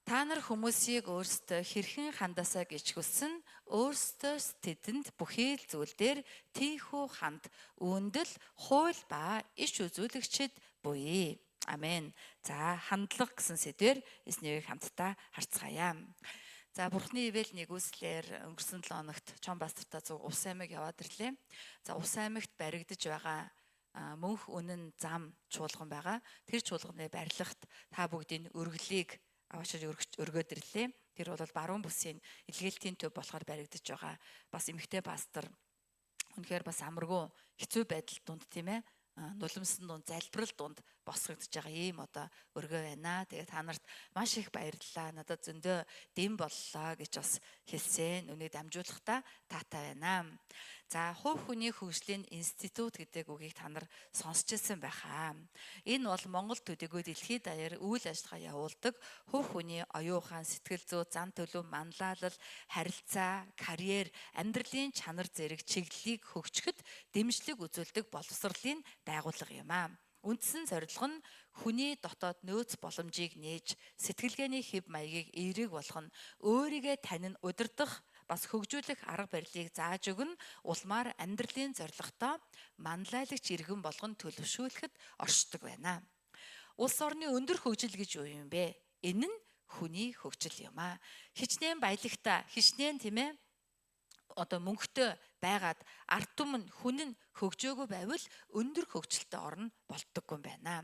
Та нар хүмүүсийг өөрсдөө хэрхэн хандаасаа гэж хүссэн өөрсдөө тэдэнд бүхий л зүйлдер тийхүү ханд үүндэл хууль ба иш үзүүлэгчид буй. Амен. За хандлага гэсэн сэдвээр эснийг хамтдаа харцгаая. За Бурхны ивэл нэгүслэр өнгөрсөн 7 хоногт Чон пастортай ус аймаг яваад ирлээ. За ус аймагт баригдаж байгаа мөнх үнэн зам чуулган байгаа. Тэр чуулганы барилгад та бүгдийн өргөлийг аваачаар өргөөд ирлээ. Тэр бол баруун бүсийн илгээлтийн төв болохоор баригдаж байгаа. Бас эмэгтэй пастор үнэхээр бас амаргүй хэцүү байдал дунд тийм ээ. Нулимсан дунд залбирал дунд босгогдож байгаа ийм одоо өргөө байна. Тэгээд та нарт маш их баярлалаа. Надад зөндөө дэм боллоо гэж бас хэлсэн. Үнийг дамжуулахдаа таатай байна. За хувь хүний хөгжлийн институт гэдэг үгийг та нар сонсч ирсэн байхаа. Энэ бол Монгол төдийгүй дэлхийд даяар үйл ажиллагаа явуулдаг хувь хүний оюухан, сэтгэл зүй, зан төлөв, манлайлал, харилцаа, карьер, амьдралын чанар зэрэг чиглэлийг хөгжөхөд дэмжлэг үзүүлдэг боловсролын байгууллага юм аа. Үндсэн зорилго нь хүний дотоод нөөц боломжийг нээж, сэтгэлгээний хэв маягийг эерэг болгоно, өөрийгөө танин удирдах бас хөгжүүлэх арга барилыг зааж өгнө, улмаар амьдралын зорилготой манлайлагч иргэн болгон төлөвшүүлэхэд оршдог байна. Улс орны өндөр хөгжил гэж юу юм бэ? Энэ нь хүний хөгжил юм аа. Хичнээн баялагтай, хичнээн тийм ээ одоо мөнгөтэй байгаад ард түмэн хүн нь хөгжөөгүй байвал өндөр хөгжилтэй орн болдоггүй юм байна.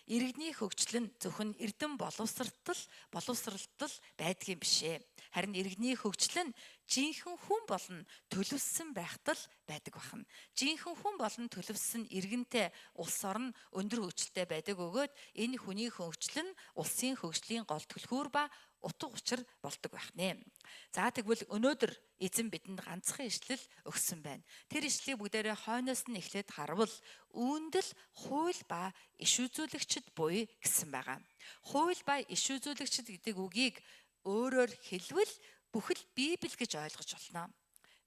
Иргэний хөгжил нь зөвхөн эрдэм боловсралтал байдгийн бишээ. Харин иргэний хөгжил нь жинхэнэ хүн болон төлөвсөн байхтал байдаг бахан. Жинхэнэ хүн болон төлөвсөн иргэнтэй улс орн өндөр хөгжилтэй байдаг өгөөд энэ хүний хөгжил нь улсын хөгжлийн гол түлхүүр ба утга учир болдог байх нэ. За тэгвэл өнөөдөр эзэн бидэнд ганцхан ишлэл өгсөн байна. Тэр ишлэлийг бүгдээрээ хойноос нь эхлээд харвал үүндэл хууль ба иш үзүүлэгчд буй гэсэн байгаа. Хууль ба иш үзүүлэгчд гэдэг үгийг өөрөөр хэлвэл бүхэл Библи гэж ойлгож болно.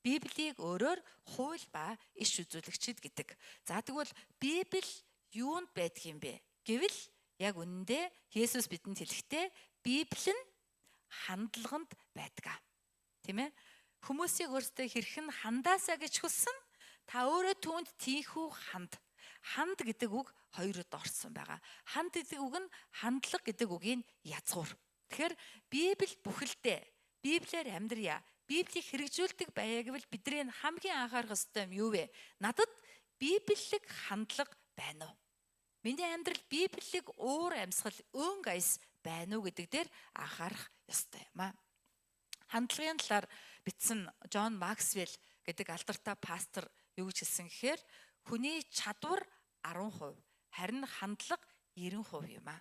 Библийг өөрөөр хууль ба иш үзүүлэгчд гэдэг. За тэгвэл Библи юунд байдаг юм бэ гэвэл яг үнэндээ Есүс бидэнд хэлэхдээ Библи нь хандлаганд байдаг. Тийм ээ? Хүмүүсийг өөрсдөө хэрхэн хандаасаа гэж хүссэн та өөрөө түүнд тийхүү ханд. Ханд гэдэг үг хоёрод орсон байгаа. Ханд гэдэг үг нь хандлага гэдэг үгийн язгуур. Тэгэхээр Библи бүхэлдээ Библиэр амьдрья. Библийг хэрэгжүүлдэг байя гэвэл бидний хамгийн анхаарах ёстой юм юу вэ? Надад библик хандлага байна уу? Миний амьдрал библик уур амьсгал өн гайс байна уу гэдэг дээр анхаарах ёстой юм аа. Хандлагын талаар бичсэн Джон Максвелл гэдэг алдартай пастор юу гэж хэлсэн гэхээр хүний чадвар 10%, харин хандлага 90% юм аа.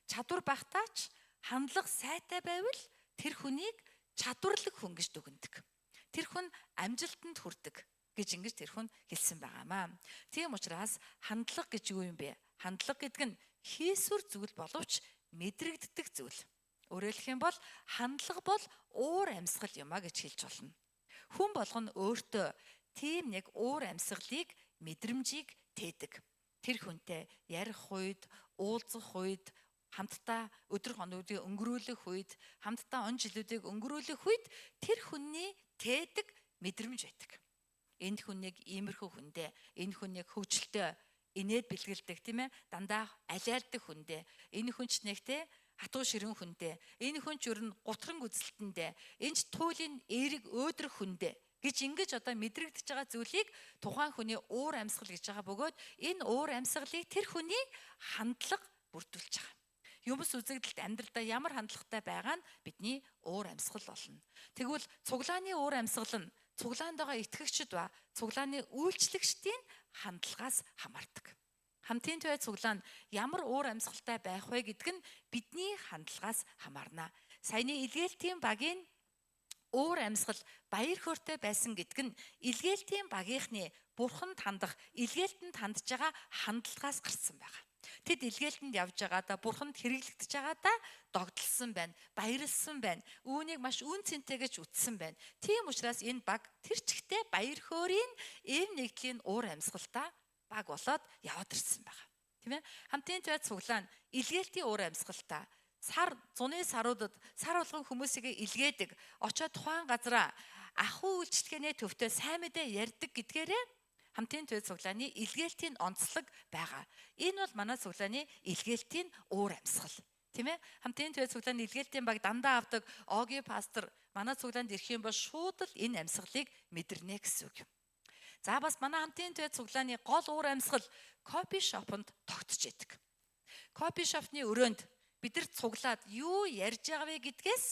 Чадвар багтаач хандлага сайтай байвал тэр хүнийг чадварлаг хүн гэж дүгнэдэг. Тэр хүн амжилтанд хүрдэг гэж ингэж тэр хүн хэлсэн байгаамаа. Тийм учраас хандлага гэж юу юм бэ? Хандлага гэдэг нь хийсвэр зүйл боловч мэдрэгддэг зүйл. Өөрөөр хэлэх юм бол хандлага бол уур амьсгал юм а гэж хэлж болно. Хүн болгоно өөртөө тийм нэг уур амьсгалыг мэдрэмжийг тээдэг. Тэр хүнтэй ярих үед, уулзах үед, хамтдаа өдөр хоногдыг өнгөрүүлэх үед, хамтдаа он жилүүдийг өнгөрүүлэх үед тэр хүний тээдэг мэдрэмж байдаг. Энэ хүнийг иймэрхүү хүндээ, энэ хүнийг хөвжөлтэй инээд бэлгэлдэг тийм ээ, дандаа алиалдаг хүндээ, энэ хүнч нэгтэй хатуу ширэн хүндээ, энэ хүнч ер нь гутран үзэлтэндээ, энэ ч туйлын эерэг өөдрөх хүндээ гэж ингэж одоо мэдрэгдэж байгаа зүйлийг тухайн хүний уур амьсгал гэж байгаа бөгөөд энэ уур амьсгалыг тэр хүний хандлага бүрдүүлж байгаа. Юмс үзэгдэлд амьдралдаа ямар хандлагатай байгаа нь бидний уур амьсгал болно. Тэгвэл цуглааны уур амьсгал нь цуглаанд байгаа итгэгчд ба цуглааны үйлчлэгчдийн хандлагаас хамаардаг. Хамтын туяа цуглаанд ямар уур амьсгалтай байх вэ гэдг нь бидний хандлагаас хамаарна. Саяны илгээлтийн багийн уур амьсгал баяр хөөртэй байсан гэдг нь илгээлтийн багийнхны бурханд хандах, илгээлтэнд хандж байгаа хандлагаас гарсан байна. Тэд илгээлтэнд явж байгаадаа бурханд хэрэглэгдэж байгаадаа догдолсон байна, баярлсан байна. Үүнийг маш үн цэнтэй гэж үзсэн байна. Тийм учраас энэ баг тэр чигтээ баяр хөөрийн эв нэгдлийн уур амьсгалтай баг болоод яваад ирсэн байна. Тийм ээ? Хамтын туяа цуглаан илгээлтийн уур амьсгалтай зуны саруудад сар болгон хүмүүсийг илгээдэг, очоод тухайн газараа ахуй үйлчлэгээний төвтэй сайн мэдээ ярьдаг гэдгээрээ хамтын туяа цуглааны илгээлтийн онцлог байгаа. Энэ бол манай цуглааны илгээлтийн уур амьсгал. Тийм ээ? Хамтын туяа цуглааны илгээлтийн баг дандаа авдаг Оги пастор манай цуглаанд ирэх юм бол шууд л энэ амьсгалыг мэдэрнэ гэсэн үг юм. За бас манай хамтын туяа цуглааны гол уур амьсгал кофе шопонд тогтож идэг. Кофе шопны өрөөнд бид нар цуглаад юу ярьж байгаа вэ гэдгээс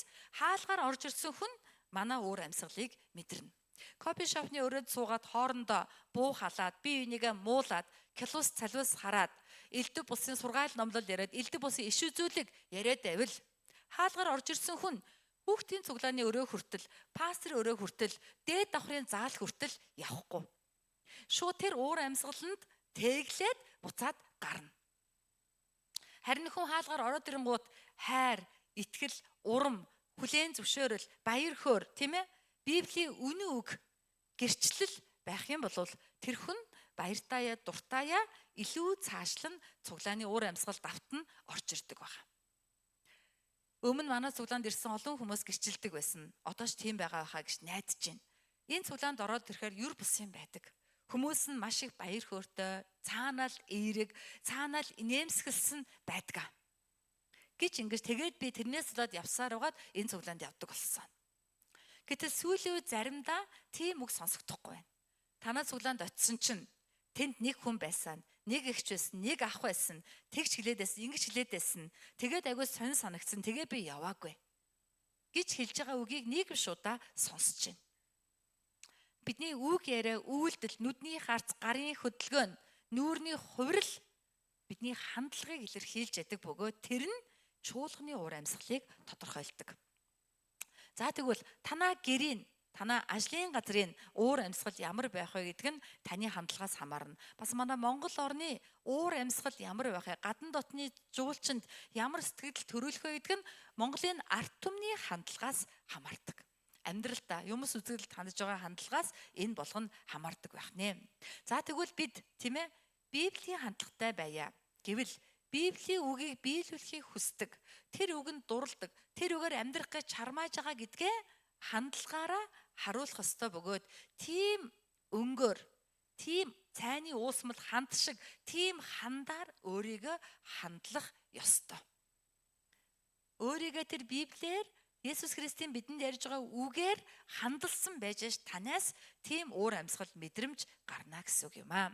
хаалгаар орж ирсэн хүн манай уур амьсгалыг мэдэрнэ. Кофе шопны өрөөнд суугаад хоорондоо буу халаад, бие бинийгээ муулаад, килус цалиус хараад, элдв булсын сургаал номлол яриад, элдв булсын иш үзүүлэг яриад байвал хаалгаар орж ирсэн хүн хүүхдийн цуглааны өрөө хүртэл, пастор өрөө хүртэл, дээд давхрын заал хүртэл явахгүй. Шууд тэр уур амьсгаланд тэглээд буцаад гарна. Харин хүн хаалгаар ороод ирэнгүүт хайр, итгэл, урам, хүлээн зөвшөөрөл, баяр хөөр, тийм ээ? Библийн үнэн үг гэрчлэл байх юм бол тэр хүн баяртаяа, дуртаяа илүү цаашлан цуглааны уур амьсгал давтан орж ирдэг байна. Өмнө манай цуглаанд ирсэн олон хүмүүс гэрчилдэг байсан. Одоо ч тийм байгаа хаа гэж найдаж байна. Энэ цуглаанд ороод ирэхээр юр бус юм байдаг. Хүмүүс нь маш их баяр хөөртэй, цаанаал эерэг, цаанаал инээмсэглсэн байдаг. Гэж ингэж тэгээд би тэрнээс болоод явсаар угаад энэ цуглаанд явдаг болсон. Гэтэл сүүлийн үед заримдаа тийм үг сонсогдохгүй байна. Танаа цуглаанд очисон чинь тэнд нэг хүн байсан, нэг эгч байсан, нэг ах байсан, тэгж хэлээд байсан, ингэж хэлээд байсан. Тэгээд айгүй сонь санагдсан. Тэгээ би яваагүй гэж хэлж байгаа үгийг нэг биш удаа сонсож байна. Бидний үг яриа, үйлдэл, нүдний харц, гарын хөдөлгөөн, нүүрний хувирал бидний хандлагыг илэрхийлж яадаг бөгөөд тэр нь чуулганы уур амьсгалыг тодорхойлдог. За тэгвэл танаа гэрийн, танаа ажлын газрын уур амьсгал ямар байх вэ гэдэг нь таны хандлагаас хамаарна. Бас манай Монгол орны уур амьсгал ямар байх вэ? Гадна дотны жуулчинд ямар сэтгэл төрүүлэх вэ гэдэг нь Монголын ард түмний хандлагаас хамаардаг. Амьдралдаа юмс үзэгдэл хандж байгаа хандлагаас энэ болгоно хамаардаг байх нэ. За тэгвэл бид тийм ээ Библийн хандлагатай байя гэвэл Библийн үгийг биелүүлэхийг хүсдэг. Тэр үгэнд дурладаг. Тэр үгээр амьдрах гэж чармааж байгаа гэдгээ хандлагаараа харуулах ёстой бөгөөд тийм өнгөөр, тийм цайны уусмал ханд шиг тийм хандаар өөрийгөө хандлах ёстой. Өөрийгөө тэр Библиэр Есүс Христийн бидэнд ярьж байгаа үгээр хандалсан байж танаас тийм уур амьсгал мэдрэмж гарна гэсэн үг юм аа.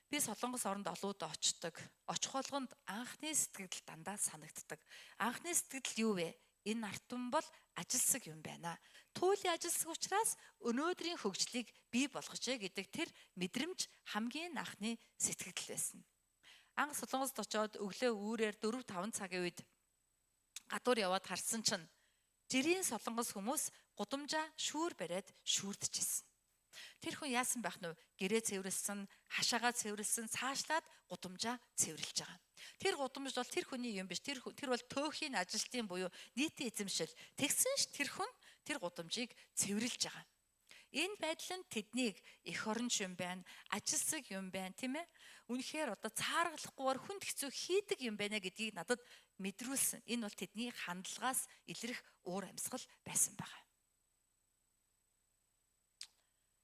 Би Солонгос оронд олоод очдог. Очих болгонд анхны сэтгэл дандаа санагддаг. Анхны сэтгэл юу вэ? Энэ ард түмэн бол ажилсаг юм байна. Туйлын ажилсаг учраас өнөөдрийн хөгжлийг бий болгожээ гэдэг тэр мэдрэмж хамгийн анхны сэтгэл байсан. Анх Солонгост очоод өглөө үүрээр 4-5 цагийн үед гадуур яваад харсан чинь жирийн Солонгос хүмүүс гудамжаа шүүр бариад шүүрдчихсэн. Тэр хүн яасан байх нь вэ? Гэрээ цэвэрлсэн, хашаагаа цэвэрлсэн, цаашлаад гудамжаа цэвэрлж байгаа. Тэр гудамж бол тэр хүний юм биш. Тэр бол төөхийн ажилтны буюу нийтийн эзэмшил. Тэгсэн ш тэр хүн тэр гудамжийг цэвэрлж байгаа. Энэ байдал нь тэднийг эх оронч юм байна, ажилсаг юм байна, тийм ээ? Үнэхээр одоо цааргалахгүйгээр хүнд хэцүү хийдэг юм байна гэдгийг надад мэдрүүлсэн. Энэ бол тэдний хандлагаас илрэх уур амьсгал байсан байгаа.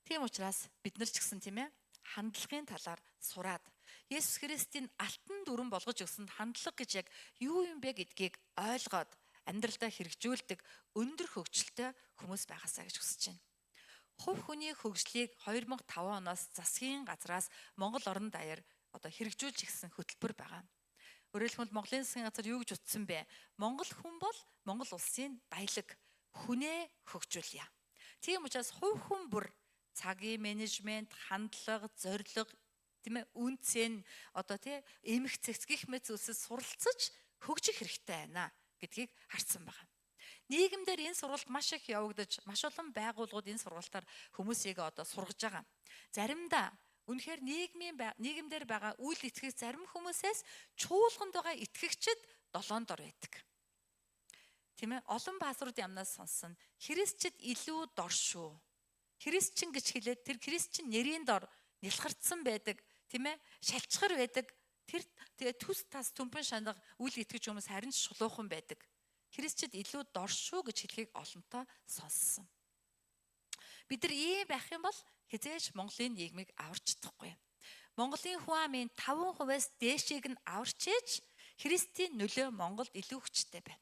Тийм учраас бид нар ч гэсэн тийм ээ хандлагын талаар сураад Есүс Христийн алтан дүрэн болгож өгсөн хандлага гэж яг юу юм бэ гэдгийг ойлгоод амьдралдаа хэрэгжүүлдэг өндөр хөгжилтэй хүмүүс байгаасаа гэж хүсэж байна. Хувь хүний хөгжлийг 2005 оноос засгийн газраас Монгол орон даяар одоо хэрэгжүүлж ирсэн хөтөлбөр байгаа. Өөрөөр хэлбэл Монголын засгийн газар юу гэж утсан бэ? Монгол хүн бол Монгол улсын баялаг, хүнээ хөгжүүлье. Тийм учраас хувь хүн бүр цагийн менежмент, хандлага, зорилго, тийм ээ, үнцэн одоо тий эмх цэгц гих мэт зүйлсэд суралцаж хөгжих хэрэгтэй байна гэдгийг харсан байгаа. Нийгэмдэр энэ сургалт маш их явагдаж, маш олон байгууллагууд энэ сургалтаар хүмүүсийг одоо сургаж байгаа. Заримдаа үнэхээр нийгэмдэр байгаа үйл итгэх зарим хүмүүсээс чуулганд байгаа итгэгчид долоон дор байдаг. Тийм ээ, олон пасторуудын амнаас сонссон. Христчид илүү дор шүү. Христчин гэж хэлээд тэр христчин нэрийн дор нялхардсан байдаг, тийм ээ? Шалчхар байдаг. Тэр тэгээ төс тас төмпөн шанаг үл итгэж хүмүүс харин ч шулуухан байдаг. Христчид илүү дор шүү гэж хэлхийг олонтоо сонссон. Бид нар ийм байх юм бол хизээж Монголын нийгмийг аварч чадахгүй. Монголын хүн амын 5%-аас дээшийг нь аварч ээж Христийн нөлөө Монголд илүү хүчтэй байна.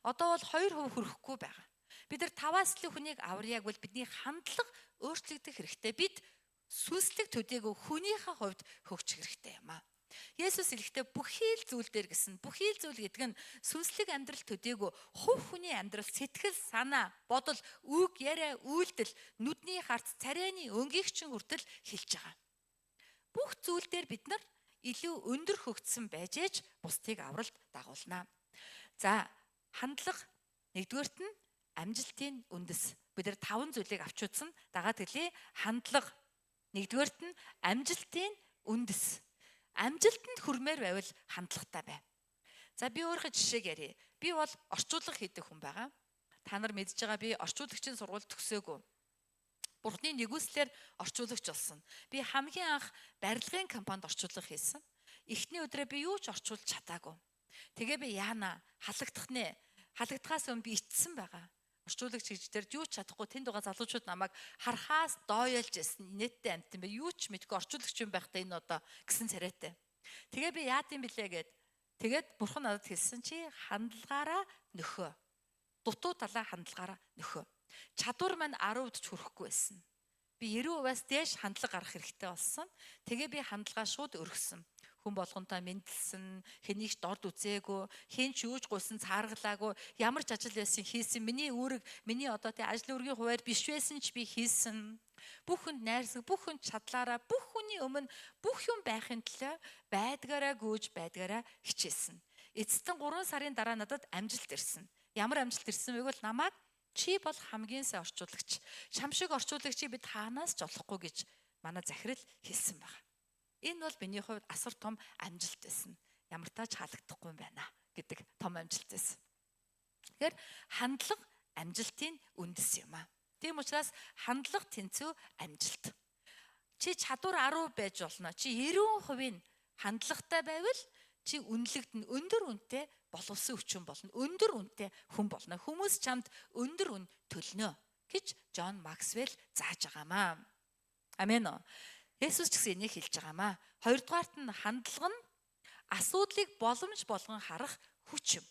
Одоо бол 2% хүрэхгүй байгаа. Бид нар 5-аас илүү хүнийг аварьяг бол бидний хандлага өөрчлөгдөх хэрэгтэй. Бид сүнслэг төдийгүй хүнийхээ хувьд хөгжих хэрэгтэй юм аа. Есүс хэлэхдээ бүхий л зүйл дээр гэсэн. Бүхий л зүйл гэдэг нь сүнслэг амьдрал төдийгүй хувь хүний амьдрал, сэтгэл, санаа, бодол, үг, яриа, үйлдэл, нүдний харц, царайны өнгийг чин хүртэл хэлж байгаа. Бүх зүйл дээр бид нар илүү өндөр хөгжсөн байж ээж бусдыг авралт дагуулнаа. За, хандлага нэгдүгээрт нь амжилтын үндэс. Бид нар 5 зүйлийг авч үзсэн. Дагаад хэлье. Хандлага нэгдүгээрт нь амжилтын үндэс. Амжилтанд хүрмээр байвал хандлагатай бай. За би өөрийнхөө жишээг ярив. Би бол орчуулга хийдэг хүн байгаа. Та нар мэдж байгаа би орчуулагчийн сургууль төгсөөгүй. Бурхны нэгүслэр орчуулагч болсон. Би хамгийн анх барилгын компанид орчуулга хийсэн. Эхний өдрөө би юу ч орчуулж чадаагүй. Тэгээ би яана халагдах нэ. Халагдахаас өмнө би итсэн байгаа. Орчуулагч гэж дээр юу ч чадахгүй тэнд байгаа залуучууд намайг харахаас дооёлж ясна. Инээдтэй амт юм бэ. Юу ч мэдгүй орчуулагч юм байхдаа энэ одоо гэсэн царайтай. Тэгээ би яад юм блэ тэгээд бурхан надад хэлсэн чи хандлагаараа нөхөө. Дутуу талаа хандлагаараа нөхөө. Чадвар маань 10%-д ч хүрэхгүй байсан. Би 90%-аас дээш хандлага гаргах хэрэгтэй болсон. Тэгээ би хандлагаа шууд өргөсөн. Хүн болгонтой мэдлсэн, хэнийг ч дорд үзээгүй, хэн ч юуж гуйсан цааргалаагүй, ямар ч ажил байсан хийсэн. Миний үүрэг, миний одоо тий ажлын үргийн хуваар биш байсан ч би хийсэн. Бүх хүнд найрсаг, бүх хүнд чадлаараа, бүх хүний өмнө бүх юм байхын төлөө байдгаараа гүйж, байдгаараа хичээсэн. Эцэстэн 3 сарын дараа надад амжилт ирсэн. Ямар амжилт ирсэн вэ гэвэл намайг Чи бол хамгийн сайн орчуулагч. Шамшиг орчуулагчийг бид хаанаас ч олохгүй гэж манай Захирал хэлсэн байна. Энэ бол миний хувьд асар том амжилт байсан. Ямар тач хаалгадахгүй юм байна гэдэг том амжилт байсан. Тэгэхээр хандлага амжилтын үндэс юм аа. Тийм учраас хандлага тэнцүү амжилт. Чи чадвар 10 байж болно. Чи 90% хандлагатай байвал чи үнэлэгдэн өндөр үнэтэй боловсон хүчин болно. Өндөр үнэтэй хүн болно. Хүмүүс чамд өндөр үн төлнө гэж Джон Максвелл зааж байгаамаа. Амен уу. Есүс ч гэсэн энийг хэлж байгаамаа. Хоёрдугаарт нь хандлага нь асуудлыг боломж болгон харах хүч юм.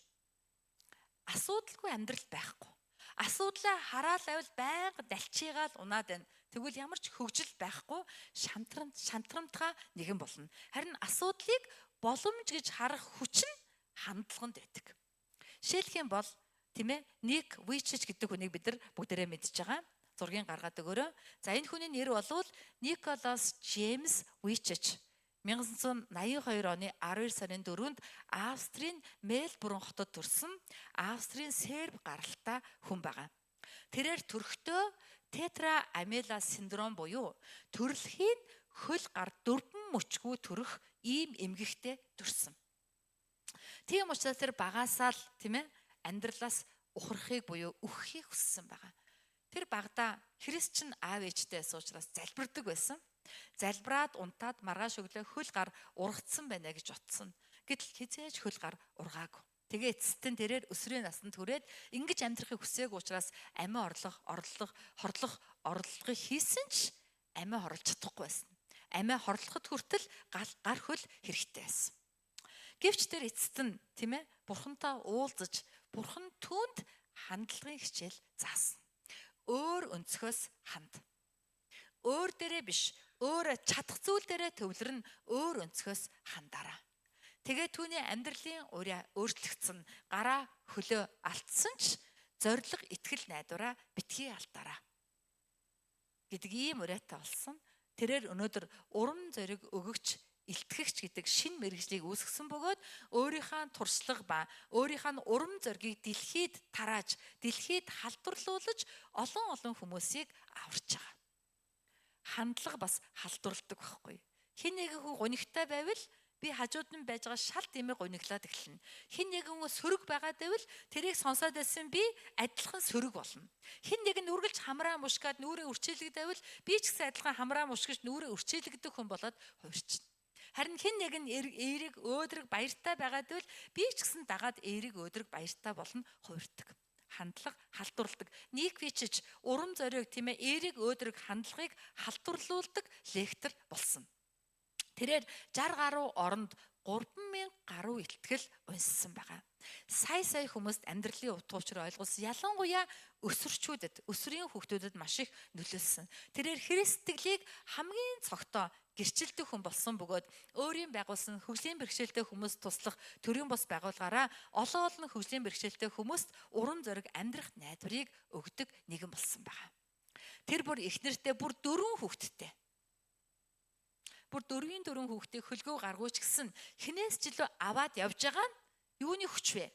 Асуудалгүй амьдрал байхгүй. Асуудлаа хараад авал байнга далчигаал унаад байна. Тэгвэл ямар ч хөгжил байхгүй шантрамтгаа нэгэн болно. Харин асуудлыг боломж гэж харах хүч нь хандлаганд байдаг. Жишээлх юм бол тийм ээ Ник Вуйчич гэдэг хүнийг бид нар бүгдээрээ мэдж байгаа. Зургийг гаргаад өгөөрэй. За энэ хүний нэр бол Николас Джеймс Вуйчич. 1982 оны 12 сарын 4-нд Австрийн Мельбурн хотод төрсэн Австрийн серб гаралтай хүн байгаа. Тэрээр төрөхдөө тетра амела синдром буюу төрөлхийн хөл гар дөрвөн мөчгөө төрөх ийм эмгэгтэй төрсэн. Тийм учраас тэр багасаа л тийм ээ амьдралаас ухрахыг буюу өгөхийг хүссэн байгаа. Тэр багада христчин аав ээжтэйс учраас залбирдаг байсан. Залбираад унтаад маргааш өглөө хөл гар ургацсан байна гэж утсан. Гэтэл хизээж хөл гар ургаагүй. Тэгээ эцэст нь тэрээр өсвөрийн насанд хүрээд ингэж амьдрахыг хүсээгүй учраас амиа хорлохыг хийсэн ч амиа хорлож чадахгүй байсан. Амиа хорлоход хүртэл гар хөл хэрэгтэй байсан. Гэвч тэр эцэст нь тийм ээ бурхантай уулзаж бурхан түүнд хандлагын хичээл заасан. Өөр өнцгөөс ханд. Өөр дээрээ биш, өөр чадах зүйл дээрээ төвлөрн өөр өнцгөөс хандаараа. Тэгээ түүний амьдралын өөрчлөгдсөн, гараа хөлөө алдсан ч зориг итгэл найдвараа битгий алдаараа гэдэг ийм уриатай болсон. Тэрээр өнөөдөр урам зориг өгөгч илтгэгч гэдэг шин мэргэжлийг үүсгэсэн бөгөөд өөрийнхөө туршлага ба өөрийнхөө урам зоригийг дэлхийд тарааж, дэлхийд халдварлуулж олон хүмүүсийг аварч байгаа. Хандлага бас халдварладаг байхгүй. Хин нэгэн хүн гунигтай байвал би хажууд нь байж байгаа шал дэмээ гуниглаад эхэлнэ. Хин нэгэн хүн сөрөг байгаад байвал тэрийг сонсоод байсан би адилхан сөрөг болно. Хин нэг нь үргэлж хамраа мушгаад нүрээ өрчөөлөгдөж байвал би ч гэсэн адилхан хамраа мушгиж нүрээ өрчөөлөгдөх хүн болоод хувирчна. Харин хин нэг нь эерэг өөдрөг баяртай байгаад байвал би ч гэсэн дагаад эерэг өөдрөг баяртай болно хувирдаг. Хандлага халдварладаг. Ник Вуйчич урам зориг тийм ээ эерэг өөдрөг хандлагыг халдварлуулдаг лектор болсон. Тэрээр 60 гаруй оронд 3000 гаруй ихтгэл унссан байгаа. Сая хүмүүст амьдралын утга учир ойлгуулсан. Ялангуяа өсвөрчүүдэд, өсвөрийн хүүхдүүдэд маш их нөлөөлсөн. Тэрээр Христтгэлийг хамгийн цогтой гэрчилдэг хүн болсон бөгөөд өөрийн байгуулсан хөгжлийн бэрхшээлтэй хүмүүст туслах төрийн бос байгууллагаараа олон хөгжлийн бэрхшээлтэй хүмүүст урам зориг амьдрах найдварыг өгдөг нэгэн болсон байгаа. Тэр бүр эхнэртэй бүр 4 хүүхэдтэй. Бүр 4 хүүхдийг хөлгөө гаргууч гэсэн хинээс ч илүү аваад явж байгаа нь юуны хүч вэ?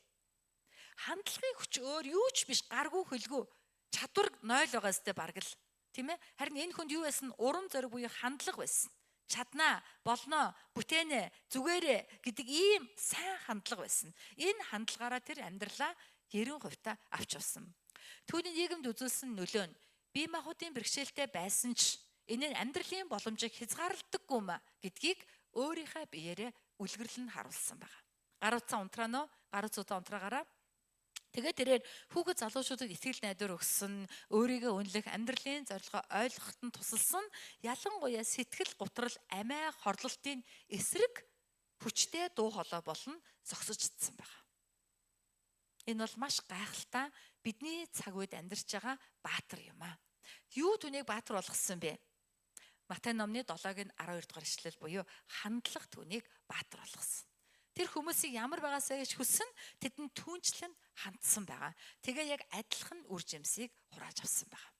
Хандлагын хүч өөр юу ч биш, гаргуу хөлгөө чадвар 0 байгаа сте бараг л тийм ээ. Харин энэ хүнд юу байсан? Урам зориг буюу хандлага байсан. Чаднаа, болноо, бүтээнэ, зүгээрэ гэдэг ийм сайн хандлага байсан. Энэ хандлагаараа тэр амьдралаа 90% авч явсан. Түүний нийгэмд үзүүлсэн нөлөө нь бие махбодын бэрхшээлтэй байсан ч энэ нь амьдралын боломжийг хязгаарлагдаггүй юм гэдгийг өөрийнхөө биеэрээ үлгэрлэн харуулсан байна. Гар утсаа унтраано, гар утсаа унтраагаараа тэгээд тэрээр хүүхэд залуучуудад итгэл найдвар өгсөн, өөрийгөө үнэлэх, амьдралын зорилгоо ойлгоход нь тусалсан, ялангуяа сэтгэл гутрал, амиа хорлолтын эсрэг хүчтэй дуу хоолой болон зогсождсан байна. Энэ бол маш гайхалтай бидний цаг үед амьдарч байгаа баатар юм аа. Юу түүнийг баатар болгосон бэ? Матай номны 7-гийн 12 дугаар ишлэл буюу хандлага түүнийг баатар болгосон. Тэр хүмүүсийг ямар байгаасаа гэж хүссэн тэдэнд түүнчлэн хандсан байгаа. Тэгээ яг адилхан үр жимсийг хурааж авсан байгаа.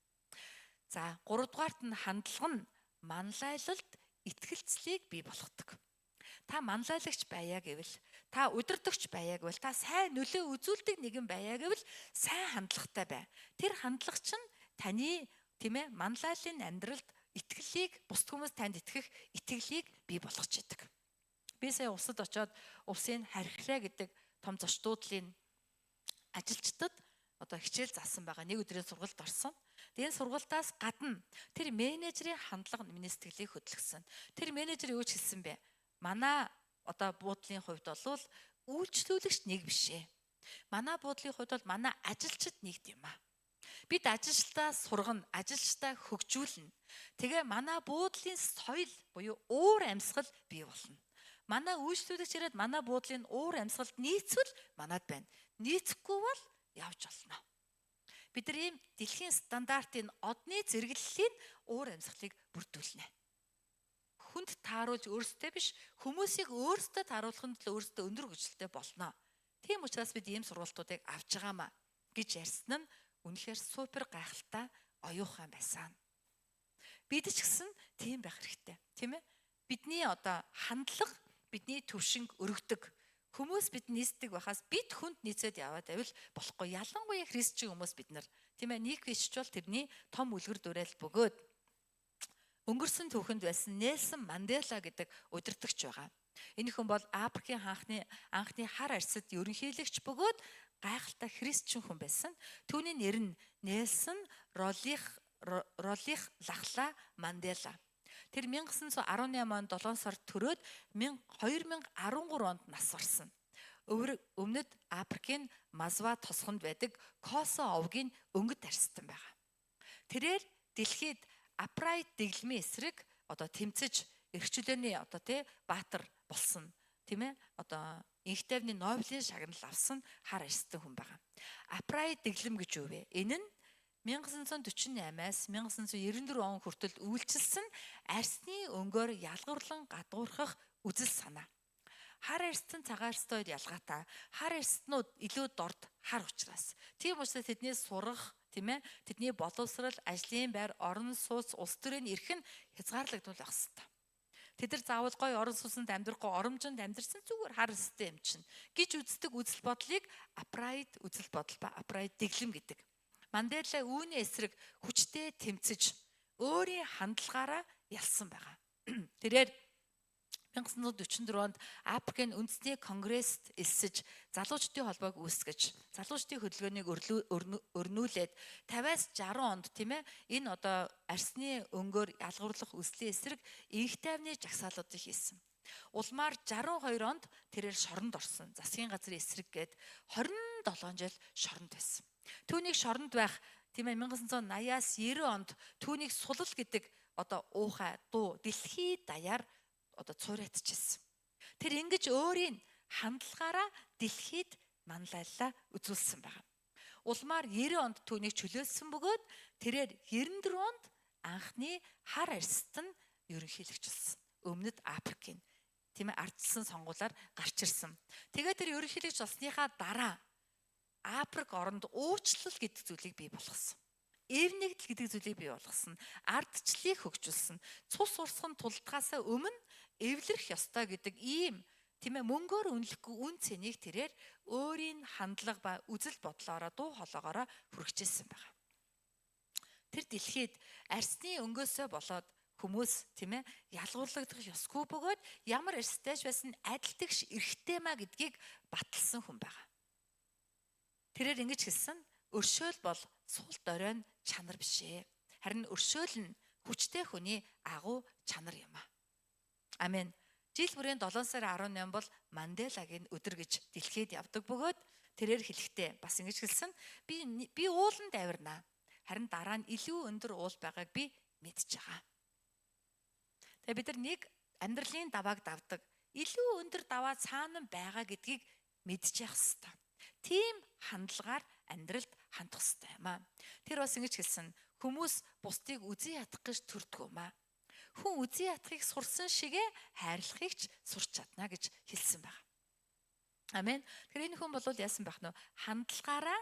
За 3 дугаарт нь хандлага нь манлайлалд итгэлцлийг бий болгодог. та манлайлагч байя гэвэл, та удирдагч байя гэвэл, та сайн нөлөө үзүүлдэг нэгэн байя гэвэл сайн хандлагатай бай. Тэр хандлага чинь таны манлайлалын амьдралд итгэлийг, бусд хүмүүс танд итгэх итгэлийг бий болгож идэг. Би сая усад очиод усын хархираа гэдэг том зочдуудлын ажилчдад хичээл заасан байгаа. Нэг өдрийн сургалт орсон. Тэгээд энэ сургалтаас гадна тэр менежерийн хандлага миний сэтгэлийг хөдөлгсөн. Тэр менежер юу ч хэлсэн бэ? Манай буудлын хувьд бол үйлчлүүлэгч нэг биш ээ. Манай буудлын хувьд бол манай ажилчид нэгд юм аа. Бид ажилчдаа сургана, ажилчдаа хөгжүүлнэ. Тэгээ манай буудлын соёл буюу уур амьсгал бий болно. Манай үйлчлүүлэгч ирээд манай буудлын уур амьсгалд нийцвэл манад байна. Нийцэхгүй бол явж болно. Бид нар ийм дэлхийн стандартын одны зэрэглэлийн уур амьсгалыг бүрдүүлнэ. Хүнд тааруулж өөрсдөө биш, хүмүүсийг өөрсдөө тааруулахын төлөө өөрсдөө өндөр хүчлэлтэй болно. Тийм учраас бид ийм сургалтуудыг авч байгаамаа гэж ярьсан нь үнэхээр супер гайхалтай, оюухан байсан. Бид ч гэсэн тийм байх хэрэгтэй, тийм ээ? Бидний хандлага, бидний төвшинг өргөдөг. Хүмүүс бид нийцдэг байхаас бид хүнд нийцээд яваад байвал болохгүй. Ялангуяа христчэн хүмүүс бид нар, тийм ээ? Нэг христч бол тэрний том үлгэр дуурайл бөгөөд өнгөрсөн түүхэнд байсан Нельсон Мандела гэдэг удирдагч байгаа. Энэ хүн бол Африкийн анхны хар арсад ерөнхийлөгч бөгөөд гайхалтай христчэн хүн байсан. Түүний нэр нь Нельсон Ролих Лахла Мандела. Тэр 1918 онд 7 сард төрөөд 2013 онд нас барсан. Өмнөд Африкийн Мазва тосгонд байдаг Косо овгийн өнгөт арстан байгаа. Тэрээр дэлхийд апрайт дэглэмийн эсрэг тэмцэж эрхчлөөний баатар болсон, тийм ээ? Инх тайвны Нобелийн шагнал авсан хар арстан хүн байгаа. Апрайт дэглэм гэж юу вэ? Энэ нь 1948-аас 1994 он хүртэл үйлчилсэн арсны өнгөөр ялгуурлан гадуурхах үзэл санаа. Хар арстан цагаан арстанд ялгаатай. Хар арстнууд илүү дорд хар учраас. Тийм учраас тэдний сурах, тийм ээ? Тэдний боловсрал, ажлын байр, орон сууц, улс төрийн эрх нь хязгаарлагдвал ах хэвээр. Тэд нар заавал гоё орон сууцнд амьдрахгүй, оромжинд амьдрсан зүгээр хар арстан юм чинь гэж үздэг үзэл бодлыг апрайт үзэл бодол ба апрайт дэглэм гэдэг. Мандела үүний эсрэг хүчтэй тэмцэж өөрийн хандлагаараа ялсан байгаа. Тэрээр 1944 онд Африкийн үндэсний конгресст элсэж залуучдын холбоог үүсгэж, залуучдын хөдөлгөөнийг өрнүүлээд 50-аас 60 онд, тийм ээ, энэ арсны өнгөөр ялгуурлах үслийн эсрэг инх тайвны жагсаалуудыг хийсэн. Улмаар 62 онд тэрээр шоронд орсон. Засгийн газрын эсрэг гээд 27 жил шоронд байсан. Түүнийг шоронд байх, тийм ээ, 1980-аас 90 онд түүнийг сулал гэдэг уухай дуу дэлхийд даяар цуурайтчихсан. Тэр ингэж өөрийн хандлагаараа дэлхийд манлайлалаа үзүүлсэн байна. Улмаар 90 онд түүнийг чөлөөлсөн бөгөөд тэрээр 94 онд анхны хар арстан ерөнхийлөгчилсэн. Өмнөд Африкийн, тийм ээ, ардчилсан сонгуулиар гарч ирсэн. Тэгээд тэр ерөнхийлөгч болсныхаа дараа Африк оронд уучлал гэдэг зүйлийг бий болгосон. Эвнэгдэл гэдэг зүйлийг бий болгосон. Ардчлалыг хөгжүүлсэн. Цус урсган тулдгаасаа өмнө эвлэрэх ёстой гэдэг ийм, тийм ээ, мөнгөөр үнэлэхгүй үн цэнийг тэрээр өөрийн хандлага ба үзэл бодлоороо, дуу хоолоогоороо хүргэжсэн байгаа. Тэр дэлхийд арсны өнгөөсөө болоод хүмүүс, тийм ээ, ялгуурлагдах ёсгүй бөгөөд ямар арстайж байсан адил тэгш эрхтэй маа гэдгийг баталсан хүн байгаа. Тэрээр ингэж хэлсэн: өршөөл бол сул доройн чанар биш ээ. Харин өршөөл нь хүчтэй хүний агуу чанар юм аа. Амен. Жил бүрийн 7 сарын 18 бол Манделагийн өдөр гэж дэлхийд явдаг бөгөөд тэрээр хэлэхдээ бас ингэж хэлсэн: би ууланд авирнаа. Харин дараа нь илүү өндөр уул байгааг би мэдж байгаа. Тэгээ бид нар нэг амьдралын давааг давдаг. Илүү өндөр даваа цаана байгаа гэдгийг мэдж явах хэрэгтэй. Тийм хандлагаар амьдралд хандах хэрэгтэй юм аа. Тэр бас ингэж хэлсэн: хүмүүс бусдыг үзий ядах гэж төрдөг юм аа. Хүн үзий ядахыг сурсан шигээ хайрлахыг ч сурч чадна гэж хэлсэн байна. Амен. Тэгэхээр энэ хүн бол яасан байх нь? Хандлагаараа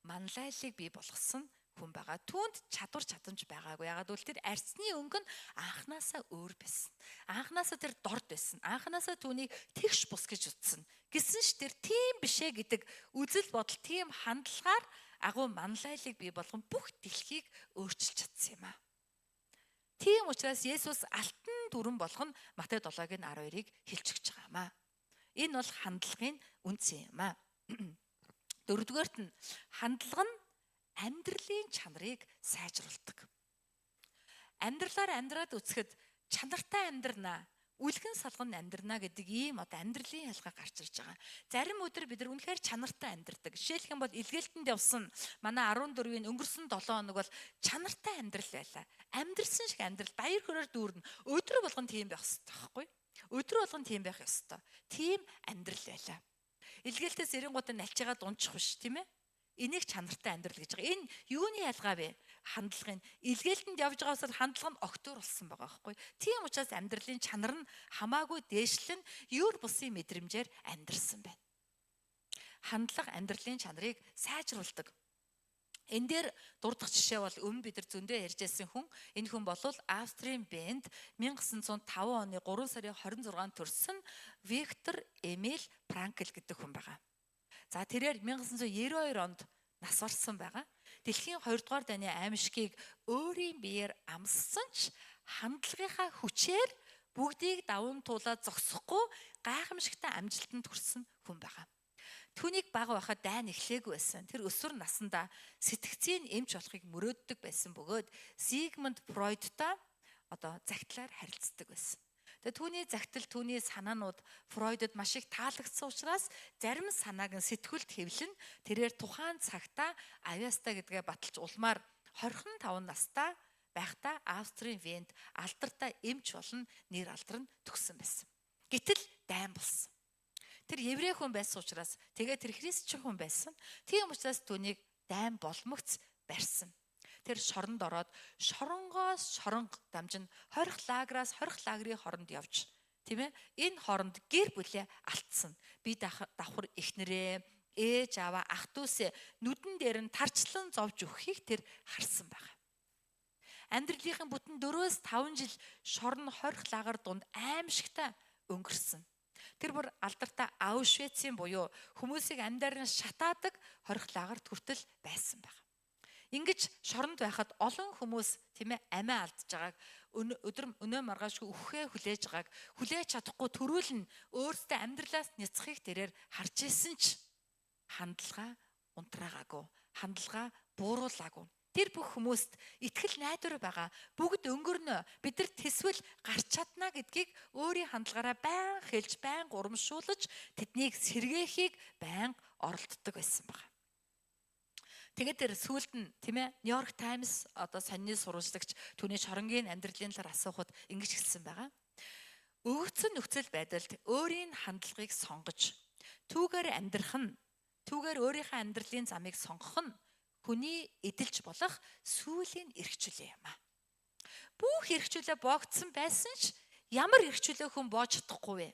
манлайлалыг бий болгосон хүн байгаа. Түүнд чадвар чадамж байгаагүй. Ягаад гэвэл тэр арьсны өнгө нь анханасаа өөр байсан. Анханасаа тэр дорд байсан. Анханасаа түүнийг тэгш бус гэж утсан. Гэсэн ч тэр тийм бишээ гэдэг үзэл бодол, тийм хандлагаар агуу манлайлыг бий болгон бүх дэлхийг өөрчилж чадсан юм аа. Тийм учраас Есүс алтан дүрэн болгон Матай 7-гийн 12-ыг хэлж өгч байгаа юм аа. Энэ бол хандлагын үнц юм аа. Дөрөвдүгээрт нь хандлага нь амьдралын чанарыг сайжруулдаг. Амьдралаар амьдраад үсгэд чанартай амьдрнаа, үлгэн салган амьдрнаа гэдэг ийм амьдралын ялгаа гарч ирж байгаа. Зарим өдөр бид нар үнэхээр чанартай амьдрдаг. Жишээлх юм бол илгээлтэнд явсан манай 14-ийн өнгөрсөн 7 хоног бол чанартай амьдрал байлаа. Амьдрсан шиг амьдрал баяр хөөрөөр дүүрнэ. Өдөр болгон тийм байх ёстой байхгүй? Өдөр болгон тийм байх ёстой. Тийм амьдрал байлаа. Илгээлтээс эренгуудаа налчигаа дунчих биш, тийм ээ? Энийг чанартай амьдрал гэж байгаа. Энэ юуны ялгаа вэ? Хандлагын. Илгээлтэнд явж байгаа усаар хандлага нь огтур болсон байгаа байхгүй. Тийм учраас амьдралын чанар нь хамаагүй дээшлэн юур бусын мэдрэмжээр амьдрсан байна. Хандлага амьдралын чанарыг сайжруулдаг. Энэ дээр дурдах жишээ бол өмнө бид нар зөндөө ярьжсэн хүн. Энэ хүн бол Австрийн бэнд 1905 оны 3 сарын 26-нд төрсөн Виктор Эмил Франкл гэдэг хүн байгаа. За тэрээр 1992 онд нас барсан байгаа. Дэлхийн 2 дугаар дайны аймшигыг өөрийн биеэр амссан ч хандлагынхаа хүчээр бүгдийг даван туулаад зогсохгүй гайхамшигтай амжилтанд хүрсэн хүн байгаа. Түүнийг бага байхад дайн эхлээгүй байсан. Тэр өсвөр насндаа сэтгцийн эмч болохыг мөрөөддөг байсан бөгөөд Зигмунд Фройдтай загтлаар харилцдаг байсан. Тэгээ түүний загтал, түүний санаанууд Фройдод маш их таалагдсан учраас зарим санааг нь сэтгүүлд хэвлэн тэрээр тухайн цагта авиаста гэдгээ баталж улмаар 25 настай байхдаа Австрийн Венд алдартай эмч болон нэр алдар нь төгссөн байсан. Гэтэл дайн болсон. Тэр еврей хүн байсан учраас тэгээ тэр христчин хүн байсан. Тийм учраас түүнийг дайн боломгц барьсан. Тэр шоронд ороод шоронгоос шоронго дамжин хорих лаграас хорих лагрын хоронд явж, тийм ээ? Энэ хоронд гэр бүлээ алдсан. Би давхар эхнэрээ, ээж аваа, ах дүүсээ нүдэн дээр нь тарчлан зовж өгөхийг тэр харсан байна. Амьдралынхын бүтэн 4-5 жил шорон хорих лагар дунд аимшигтай өнгөрсөн. Тэр бүр алдартай Аушвицийн буюу хүмүүсийг амьдарнаас шатаадаг хорих лагарт хүртэл байсан байна. Ингэж шоронд байхад олон хүмүүс, тийм ээ, амиа алдж байгааг, өнөө маргаашгүй үхээ хүлээж байгааг хүлээж чадахгүй төрүүлэн өөрсдөө амьдралаас няцхыг тэрээр харж исэн ч хандлага унтраагаагүй, хандлага бууруулаагүй. Тэр бүх хүмүүст итгэл найдвар байгаа. Бүгд өнгөрнө. Бидэрт тэсвэл гарч чадна гэдгийг өөрийн хандлагаараа байн хэлж, байн урамшуулж, тэднийг сэргээхийг байн оролддог байсан байна. Тэгээд тэр сүүлд нь, тийм ээ, Нью-Йорк Таймс сонины сурвалжлагч түүний шоронгийн амьдралын талаар асуухад ингэж хэлсэн байгаа. Өвгцөн нөхцөл байдалд өөрийн хандлагыг сонгож, түүгээр амьдрах нь, түүгээр өөрийнхөө амьдралын замыг сонгох нь хүний эдэлж болох сүүлийн эрхчлээ юм аа. Бүх эрхчлээ боогдсон байсан ч ямар эрхчлээ хүн боож чадахгүй вэ?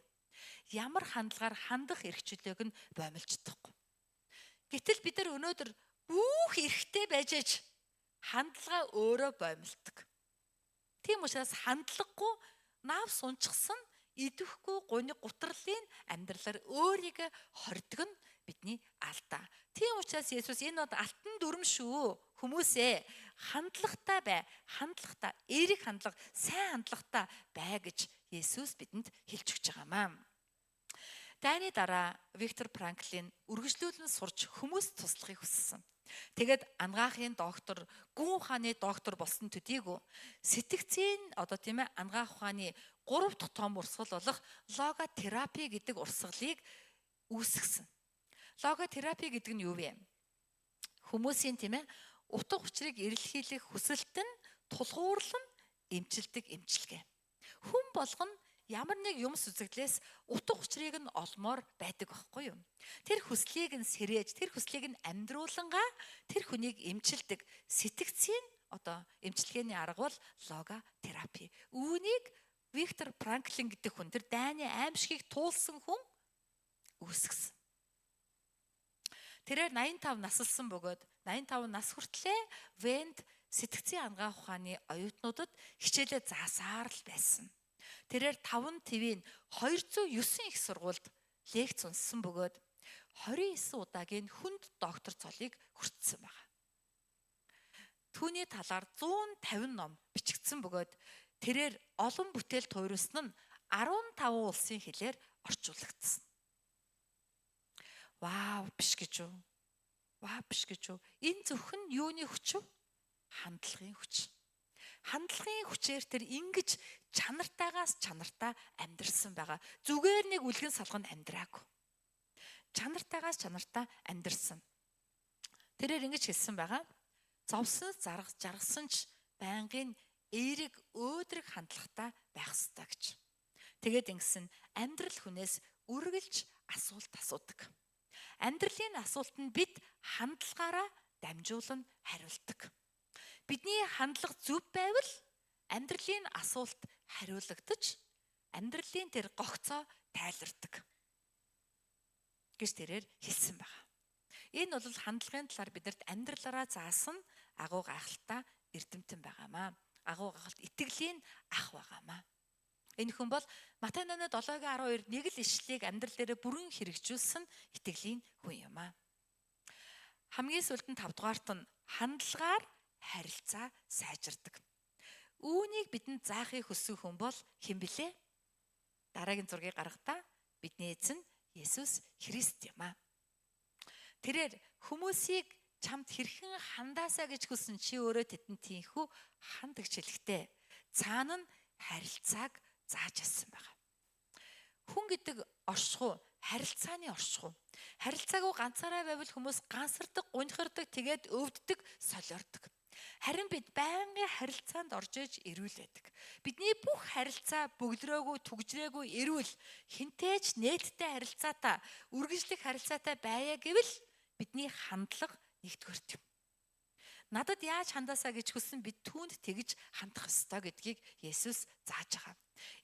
Ямар хандлагаар хандах эрхчлээг нь боомлж чадахгүй. Гэтэл бид нар өнөөдөр бүх эрхтэй байж аж хандлага өөрөө боомлдог. Тийм учраас хандлагагүй наав сунчсан идэвхгүй гуйны гутралын амьдралаар өөрийгөө хордог нь бидний алдаа. Тийм учраас Есүс энэ алтан дүрм шүү. Хүмүүсээ хандлагатай бай. Хандлагатай, эерэг хандлага, сайн хандлагатай бай гэж Есүс бидэнд хэлж өгч байгаамаа. Дайны дараа Виктор Франклин үргэлжлүүлэн сурч хүмүүст туслахыг хүссэн. Тэгээд ангаахын доктор, гүн ухааны доктор болсон төдийгүй сэтгцийн тийм ээ ангаах ухааны 3 дахь том урсгал болох логотерапи гэдэг урсгалыг үүсгэсэн. Логотерапи гэдэг нь юу вэ? Хүмүүсийн, тийм ээ, утга учирыг эрэлхийлэх хүсэлт нь тулгуурлан эмчилдэг эмчилгээ. Хүн болгоно ямар нэг юмс үзэгдлээс утга учирыг нь олмоор байдаг байхгүй юу? Тэр хүслийг нь сэрээж, тэр хүслийг нь амьдруулангаа тэр хүнийг эмчилдэг сэтгцийн эмчилгээний арга бол логотерапи. Үүнийг Виктор Франклин гэдэг хүн, тэр дайны аимшигыг туулсан хүн үүсгэсэн. Тэрээр 85 насалсан бөгөөд 85 нас хүртлээр Венд сэтгцийн ангаа ухааны оюутнуудад хичээлээ заасаар л байсан. Тэрээр 5 твийн 209 их сургуульд лекц унссан бөгөөд 29 удаагийн хүнд доктор цолыг хүртсэн байна. Түүний талаар 150 ном бичигдсэн бөгөөд тэрээр олон бүтээл туйруулсан нь 15 улсын хэлээр орчуулагдсан. Вау биш гэж үү? Вау биш гэж үү? Энэ зөвхөн юуны хүч вэ? Хандлагын хүч. Хандлагын хүчээр тэр ингэж чанартаагаас чанартаа амьдрсан байгаа. Зүгээр нэг үлгэн салганд амьдраагүй. Чанартаагаас чанартаа амьдрсан. Тэрээр ингэж хэлсэн байгаа. Зовсон жаргасан ч байнгын эерэг өөдрөг хандлагатай байх ёстой гэж. Тэгээд ингэсэн амьдрал хүнээс үргэлж асуулт асуудаг. Амьдралын асуултанд бид хандлагаараа дамжуулан хариулдаг. Бидний хандлага зөв байвал амьдралын асуулт хариулагдаж амьдралын тэр гогцоо тайлардаг гэж тэрээр хэлсэн байна. Энэ бол хандлагын талаар биднэрт амьдралаараа заасан агуу гайхалтай эрдэмтэн байгаамаа. Агуу гайхалт итгэлийн ах байгаамаа. Энэ хүн бол Матай 7:12 нэг л ишлэлийг амьдрал дээр бүрэн хэрэгжүүлсэн итгэлийн хүн юм аа. Хамгийн сүүлд нь 5 дугаарт нь хандлагаар харилцаа сайжирдаг. Үүнийг бидэнд заахыг хүссэн хүн бол хэн блэ? Дараагийн зургийг гаргахтаа бидний эзэн Есүс Христ юм аа. Тэрээр хүмүүсийг чамд хэрхэн хандаасаа гэж хүссэн чи өөрөө тэдэнд тийхүү ханд гэж хэлэхдээ цаана нь харилцааг зааж асан байгаа. Хүн гэдэг оршихуй, харилцааны оршихуй. Харилцаагүй ганцаараа байвал хүмүүс гансардаг, гунхирдаг, тэгээд өвддөг, солиордог. Харин бид байнгын харилцаанд орж иж эрүүл байдаг. Бидний бүх харилцаа бөглөрөөгүй, түгжрээгүй эрүүл, хинтээч нээлттэй харилцаатай, үргэлжлэх харилцаатай байя гэвэл бидний хандлага нэгдүгээрт юм. Надад яаж хандаасаа гэж хүссэн бид түүнд тэгж хандах ёстой гэдгийг Есүс зааж байгаа.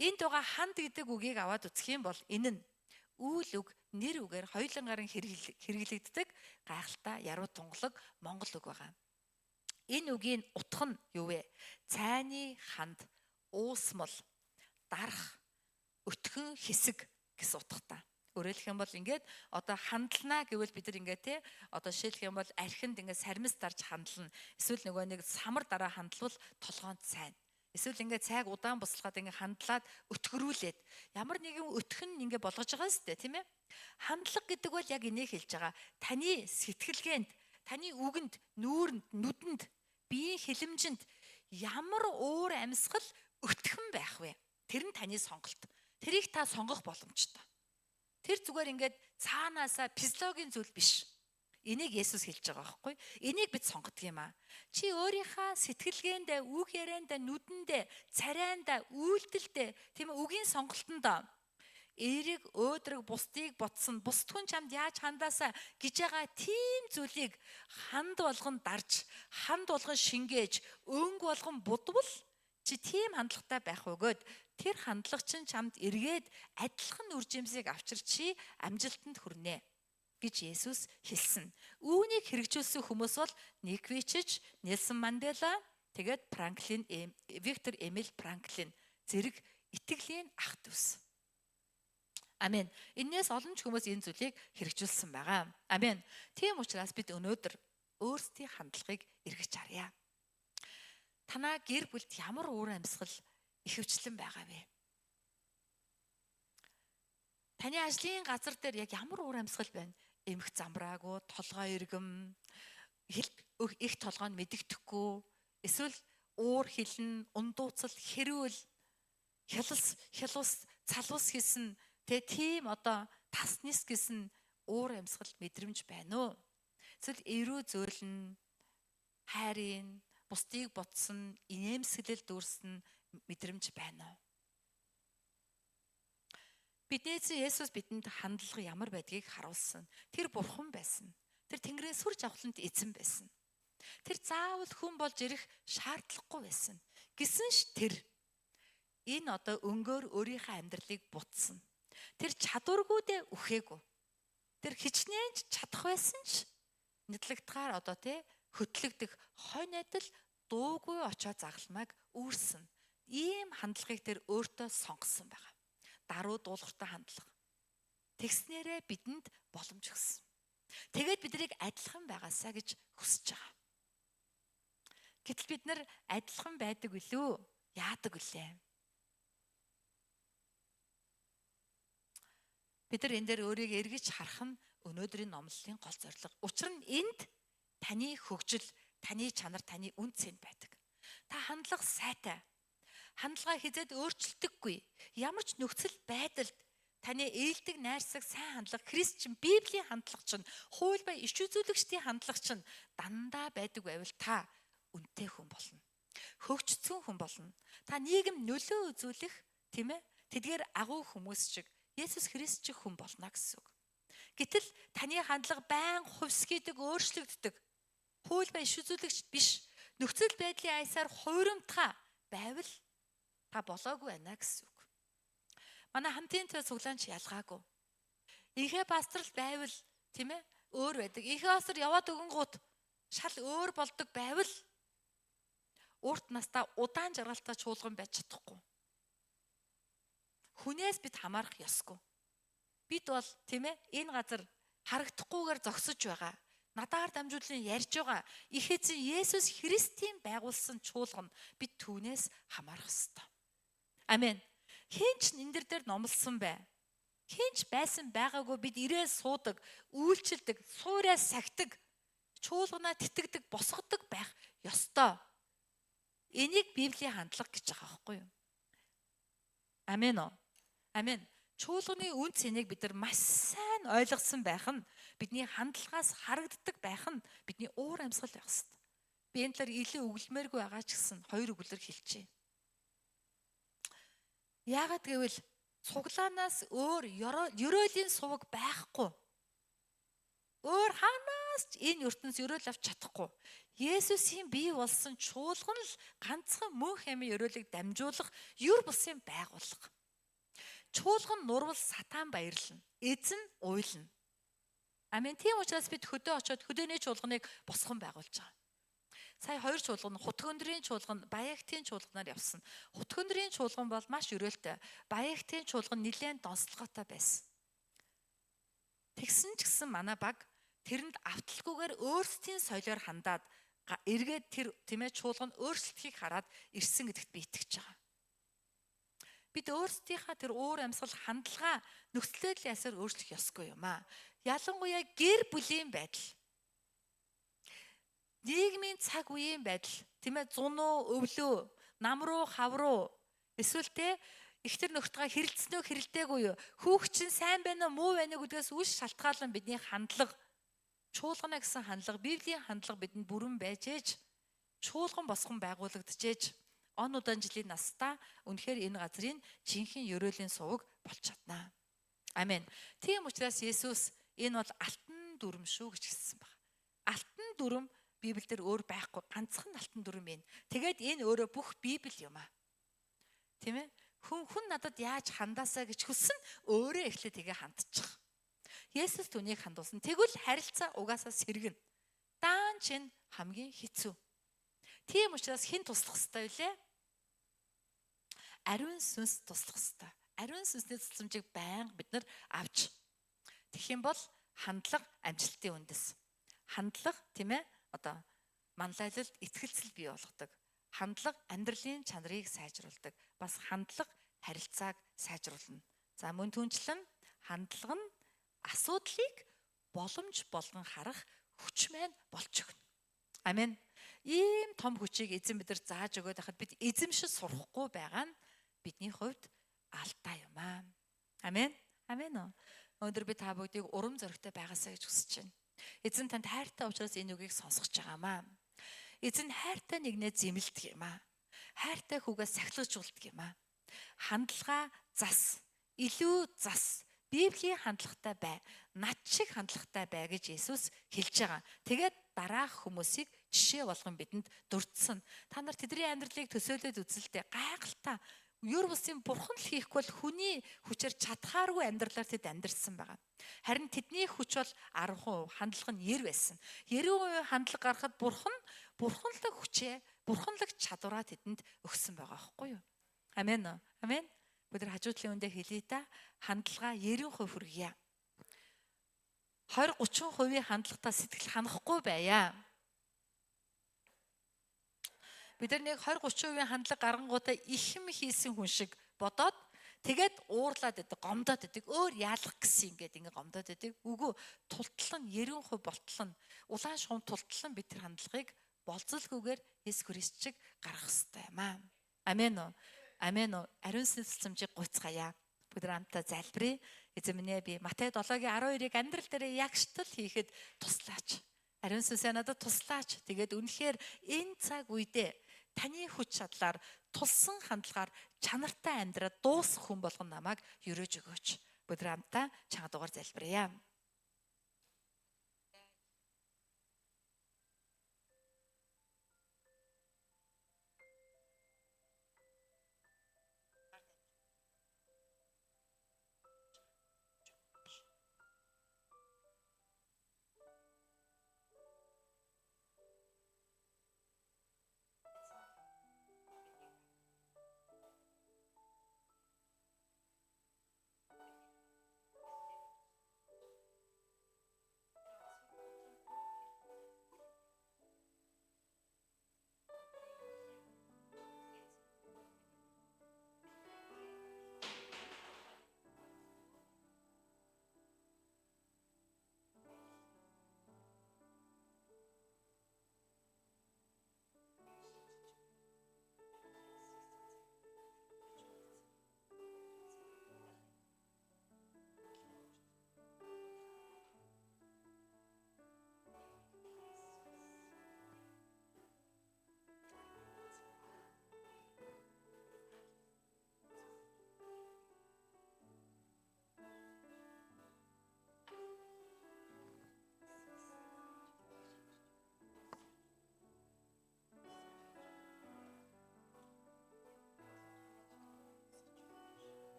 Энд байгаа ханд гэдэг үгийг аваад үзэх юм бол энэ нь үйл үг, нэр үгээр хоёулангаар нь хэрэглэгддэг гайхалтай яруу тунгалаг монгол үг байгаа. Энэ үгийн утга нь юу вэ? Цайны ханд, уусмал, дарах, өтгөн хэсэг гэсэн утгатай. Өөрөөлөх юм бол ингээд одоо хандлана гэвэл бид нар ингээд те одоо жишээлх юм бол архинд ингээд сармис дарж хандлана. Эсвэл нөгөө нэг самар дараа хандлвал толгоонд сайн. Эсвэл ингээд цайг удаан буслахад ингээд хандлаад өтгөрүүлээд ямар нэгэн өтгөн ингээд болгож байгаа юм шүү дээ, тийм ээ? Хандлага гэдэг бол яг энийг хэлж байгаа. Таны сэтгэлгээнд, таны үгэнд, нүүрэнд, нүдэнд, биеийн хилэмжинд ямар уур амьсгал өтгөн байх вэ? Тэр нь таны сонголт. Тэрийг та сонгох боломжтой. Тэр зүгээр ингээд цаанаасаа физиологийн зүйл биш. Энийг Есүс хэлж байгаа байхгүй? Энийг бид сонгодог юм аа. Чи өөрийнхөө сэтгэлгээндээ, үг яриандаа, нүдэндээ, царайндаа, үйлдэлдээ, тийм ээ, үгийн сонголтондоо эерэг өөдрөг бусдыг ботсон, бусд хүн чамд яаж хандаасаа гэж байгаа тийм зүйлийг ханд болгон дарж, ханд болгон шингээж, өнгө болгон будвал чи тийм хандлагатай байх өгөөд тэр хандлага чинь чамд эргээд адилхан үржимсийг авчирчи амжилтанд хүрнэ гэж Есүс хэлсэн. Үүнийг хэрэгжүүлсэн хүмүүс бол Никвичч, Нельсон Мандела, тэгээд Виктор Эмил Франклин зэрэг итгэлийн ах дүүс. Амен. Энээс олон ч хүмүүс энэ зүйлийг хэрэгжүүлсэн байгаа. Амен. Тийм учраас бид өнөөдөр өөрсдийн хандлагыг эргэж харъя. Танаа гэр бүлд ямар уур амьсгал ихэвчлэн байгаа вэ? Таны ажлын газар дээр яг ямар уур амьсгал байна? Эмх замбраагүй, толгой иргэм, их толгой нь мэдэгдэхгүй, эсвэл уур хилэн, ундууцал, хэрүүл, хялус, цалус гэсэн тийм одоо таснис гэсэн уур амьсгал мэдрэмж байна уу? Эсвэл эрүү зөөлн, хайрын, бусдыг ботсон, инээмсэглэл дүүрсэн мэдрэмж байна уу? Бидний эзэн Есүс бидэнд хандлага ямар байдгийг харуулсан. Тэр бурхан байсан. Тэр Тэнгэрийн сүр жавхлант эзэн байсан. Тэр заавал хүн болж ирэх шаардлагагүй байсан. Гэсэн ш тэр энэ одоо өнгөөр өөрийнхөө амьдралыг бутсан. Тэр чадваргүйдээ үхээгүй. Тэр хичнээн ч чадах байсан ш нэтлэгдгээр одоо тий хөтлөгдөх хой найдал дуугүй очоо загламайг үүрсэн. Ийм хандлагыг тэр өөртөө сонгосон байгаа. Даруй дуулууртай хандлага. Тэгснээрээ бидэнд боломж өгсөн. Тэгээд биднийг адилхан байгаасаа гэж хүсэж байгаа. Гэтэл бид нар адилхан байдаг үлээ? Яадаг үлээ? Бид нар энэ дээр өөрийгөө эргэж харах нь өнөөдрийн номлолын гол зорилго. Учир нь энд таны хөгжил, таны чанар, таны үн цэн байдаг. Та хандлага сайтай. Хандлага хизээд өөрчлөгдөггүй. Ямар ч нөхцөл байдалд таны ээлдэг найрсаг сайн хандлага, Христчин Библийн хандлага чинь, хууль ба иш үзүүлэгчдийн хандлага чинь дандаа байдаг байвал та үнэтэй хүн болно. Хөгжцсөн хүн болно. Та нийгэм нөлөө үзүүлэх, тийм ээ? Тэдгээр агуу хүмүүс шиг Есүс Христ шиг хүн болно гэсэн үг. Гэтэл таны хандлага байн хувьсгийдэг, өөрчлөгддөг. Хууль ба иш үзүүлэгч биш. Нөхцөл байдлын аясаар хувирамтгай байвал та болоогүй байна гэсэн үг. Манай хамтын төв цуглаанч ялгаагүй. Ихэ пасторл байвал тийм ээ өөр байдаг. Ихэ пастор яваад өгөнгүүт шал өөр болдог байвал урт настаа удаан жаргалтай чуулган байж чадахгүй. Хүнээс бид хамаарах ёсгүй. Бид бол тийм ээ энэ газар харагдахгүйгээр зогсож байгаа. Надаар дамжуулан ярьж байгаа их эзэн Есүс Христийн байгуулсан чуулган бид түүнээс хамаарах ёстой. Амен. Хинч энэ дээр номлосон бай. Хинч байсан байгаагүй бид ирээ суудаг, үйлчилдэг, суурай сахидаг, чуулганаа титгэдэг, босгодог байх ёстой. Энийг Библийн хандлага гэж байгаа байхгүй юу? Амен оо. Амен. Чуулганы үн цэнийг бид нар маш сайн ойлгосон байх нь бидний хандлагаас харагддаг байх нь бидний уур амьсгал байх ёстой. Би энэ талаар илүү өглөмээргүй байгаа ч гэсэн хоёр үгээр хэлчихье. Яагаад гэвэл цуглаанаас өөр ёроолийн суваг байхгүй. Өөр хаанаас ч энэ ертөнц ёроол авч чадахгүй. Есүсийн бий болсон чуулган л ганцхан мөн хэмээн ёроолыг дамжуулах юр бусын байгууллага. Чуулган нурвал сатан баярлна. Эзэн уйлна. Амен. Тийм учраас бид хөдөө очиод хөдөөний чуулганыг босгон байгуулж байгаа. Сая хоёр чуулган, Хутгөндрийн чуулган, Баягтын чуулганаар явсан. Хутгөндрийн чуулган бол маш өрөөлтэй. Баягтын чуулган нэлээд донслоготой байсан. Тэгсэн ч гэсэн манай баг тэрэнд авталгүйгээр өөрсдийн соёлоор хандаад эргээд тэр тийм ээ чуулган өөрчлөлтийг хараад ирсэн гэдэгт би итгэж байгаа. Бид өөрсдийнхаа тэр уур амьсгал хандлага нөхцөл байдлын ясаар өөрчлөх ёсгүй юм аа. Ялангуяа гэр бүлийн байдал. Нийгмийн цаг үеийн байдал, тийм ээ зун уу, өвлөө, нам руу, хав руу эсвэл те ихтер нөхдөйгөө хэрэлцэнөө хэрэлдээгүй юу? Хүүхчин сайн байна уу, муу байна уу гэдгээс үл шалтгаалan бидний хандлага, чуулгана гэсэн хандлага, Библийн хандлага бидэнд бүрэн байж ээж, чуулган босгон байгуулагдчихэж, он удаан жилийн настаа үнэхээр энэ газрын жинхэнэ ёроолийн суваг болж чаднаа. Амен. Тийм учраас Есүс энэ бол алтан дүрм шүү гэж хэлсэн байна. Алтан дүрм Библиэлд өөр байхгүй, ганцхан алтан дүрм юм. Тэгээд энэ өөрөө бүх Библи юм аа. Тийм ээ? Хүн надад яаж хандаасаа гэж хүссэн өөрөө эхлээд тэгээ хандчих. Есүс түүнийг хандуулсан. Тэгвэл харилцаа угаасаа сэргэн. Даан чинь хамгийн хэцүү. Тийм учраас хэн туслах ёстой вэ? Ариун сүнс туслах ёстой. Ариун сүнсний тусламжийг байнга бид нар авч. Тэгэх юм бол хандлага амжилтын үндэс. Хандлага тийм ээ? Одоо манлайлалд итгэлцэл бий болгодог. Хандлага амьдралын чанарыг сайжруулдаг. Бас хандлага харилцааг сайжруулна. За мөн түнчлэн хандлага нь асуудлыг боломж болгон харах хүч маань болж өгнө. Амен. Ийм том хүчийг эзэн бидэр зааж өгөөд байхад бид эзэмшил сурахгүй байгаа нь бидний хувьд алдаа юм аа. Амен. Амен оо. Өнөөдөр би та бүгдийг урам зоригтой байгаасаа гэж хүсэж байна. Эзэн танд хайртай учраас энэ үгийг сонсгож байгаамаа. Эзэн хайртай нэгнээ зэмлдэг юм аа. Хайртай хүүгээ сахилгажуулдаг юм аа. Хандлага зас, илүү зас, Библийн хандлагатай бай, над шиг хандлагатай бай гэж Есүс хэлж байгаа. Тэгээд дараах хүмүүсийг жишээ болгон бидэнд дурдсан. Та нар тэдний амьдралыг төсөөлөд үзэлтэй гайхалтай Юр бусын бурхан л хийхгүй бол хүний хүчээр чадхааргүй амьдралаар тэд амьдарсан байгаа. Харин тэдний хүч бол 10%, хандлага нь 90 байсан. 90% хандлага гарахад бурханлаг хүчээ, бурханлаг чадвараа тэдэнд өгсөн байгаа байхгүй юу? Амен уу? Амен. Бид нар хажуудлын үндэ хэлээ та хандлага 90% хүргье. 20-30% хандлагатаа сэтгэл ханахгүй байя. Бид нар нэг 20-30% хандлага гарангуудаа их юм хийсэн хүн шиг бодоод тэгээд уурлаад байдаг, гомдоод байдаг. Өөр яалах гэсэн ингээд ингээ гомдоод байдаг. Үгүй тултлан 90% болтлон улаан шугам тултлан бид тэр хандлагыг болцолгүйгээр Есүс Христ шиг гаргах хэрэгтэй юм аа. Амен уу? Амен уу? Ариун сүнслэмжийг гуйцгаая. Бид нар хамтаа залбирая. Эзэн минь ээ би Матай 7:12-ыг амьдрал дээр ягштал хийхэд туслаач. Ариун сүнсээ надад туслаач. Тэгээд үнэхээр энэ цаг үедээ таны хүч чадлаар тулсан хандлагаар чанартай амьдраад дуусах хүн болгон намайг өрөөж өгөөч. Бид нар хамтаа чанга дугаар залбирая.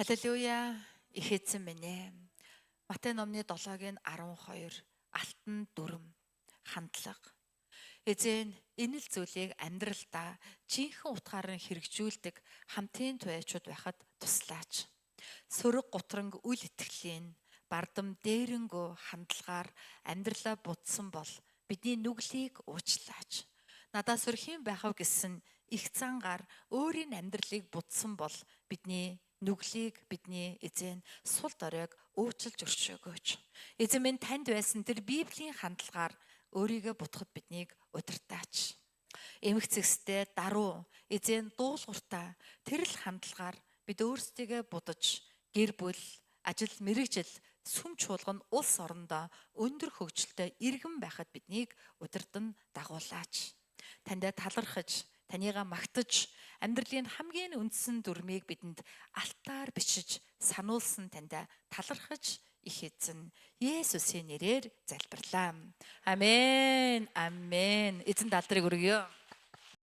Халелуя. Их эзэн минь ээ. Матай номны 7-гийн 12 алтан дүрм хандлага. Эзэн энэ л зүйлийг амьдралдаа жинхэнэ утгаараа хэрэгжүүлдэг хамтын туяачуд байхад туслаач. Сөрөг гутранг үл итгэлийн бардам дээрэнгөө хандлагаар амьдралаа будсан бол бидний нүглийг уучлаач. Надаа сөрхийн байхав гэсэн их зангаар өөрийн амьдралыг будсан бол бидний нүглийг бидний эзэн сул доройг уучлж өршөөгөөч. Эзэн минь танд байсан тэр Библийн хандлагаар өөрийгөө будахад биднийг удирдаач. Эмх зэгстэй даруй эзэн дуулууртаа тэр л хандлагаар бид өөрсдийгөө будаж гэр бүл, ажил, мэргэжил, сүм чуулган улс орондоо өндөр хөгжилтэй иргэн байхад биднийг удирдан дагуулаач. Тандаа талархаж, танийгаа магтаж, амьдралын хамгийн үндсэн дүрмийг бидэнд алтаар бичиж сануулсан тандаа талархаж их эзэн Есүсийн нэрээр залбирлаа. Амен. Амен. Эзэн даалдрыг өргөё.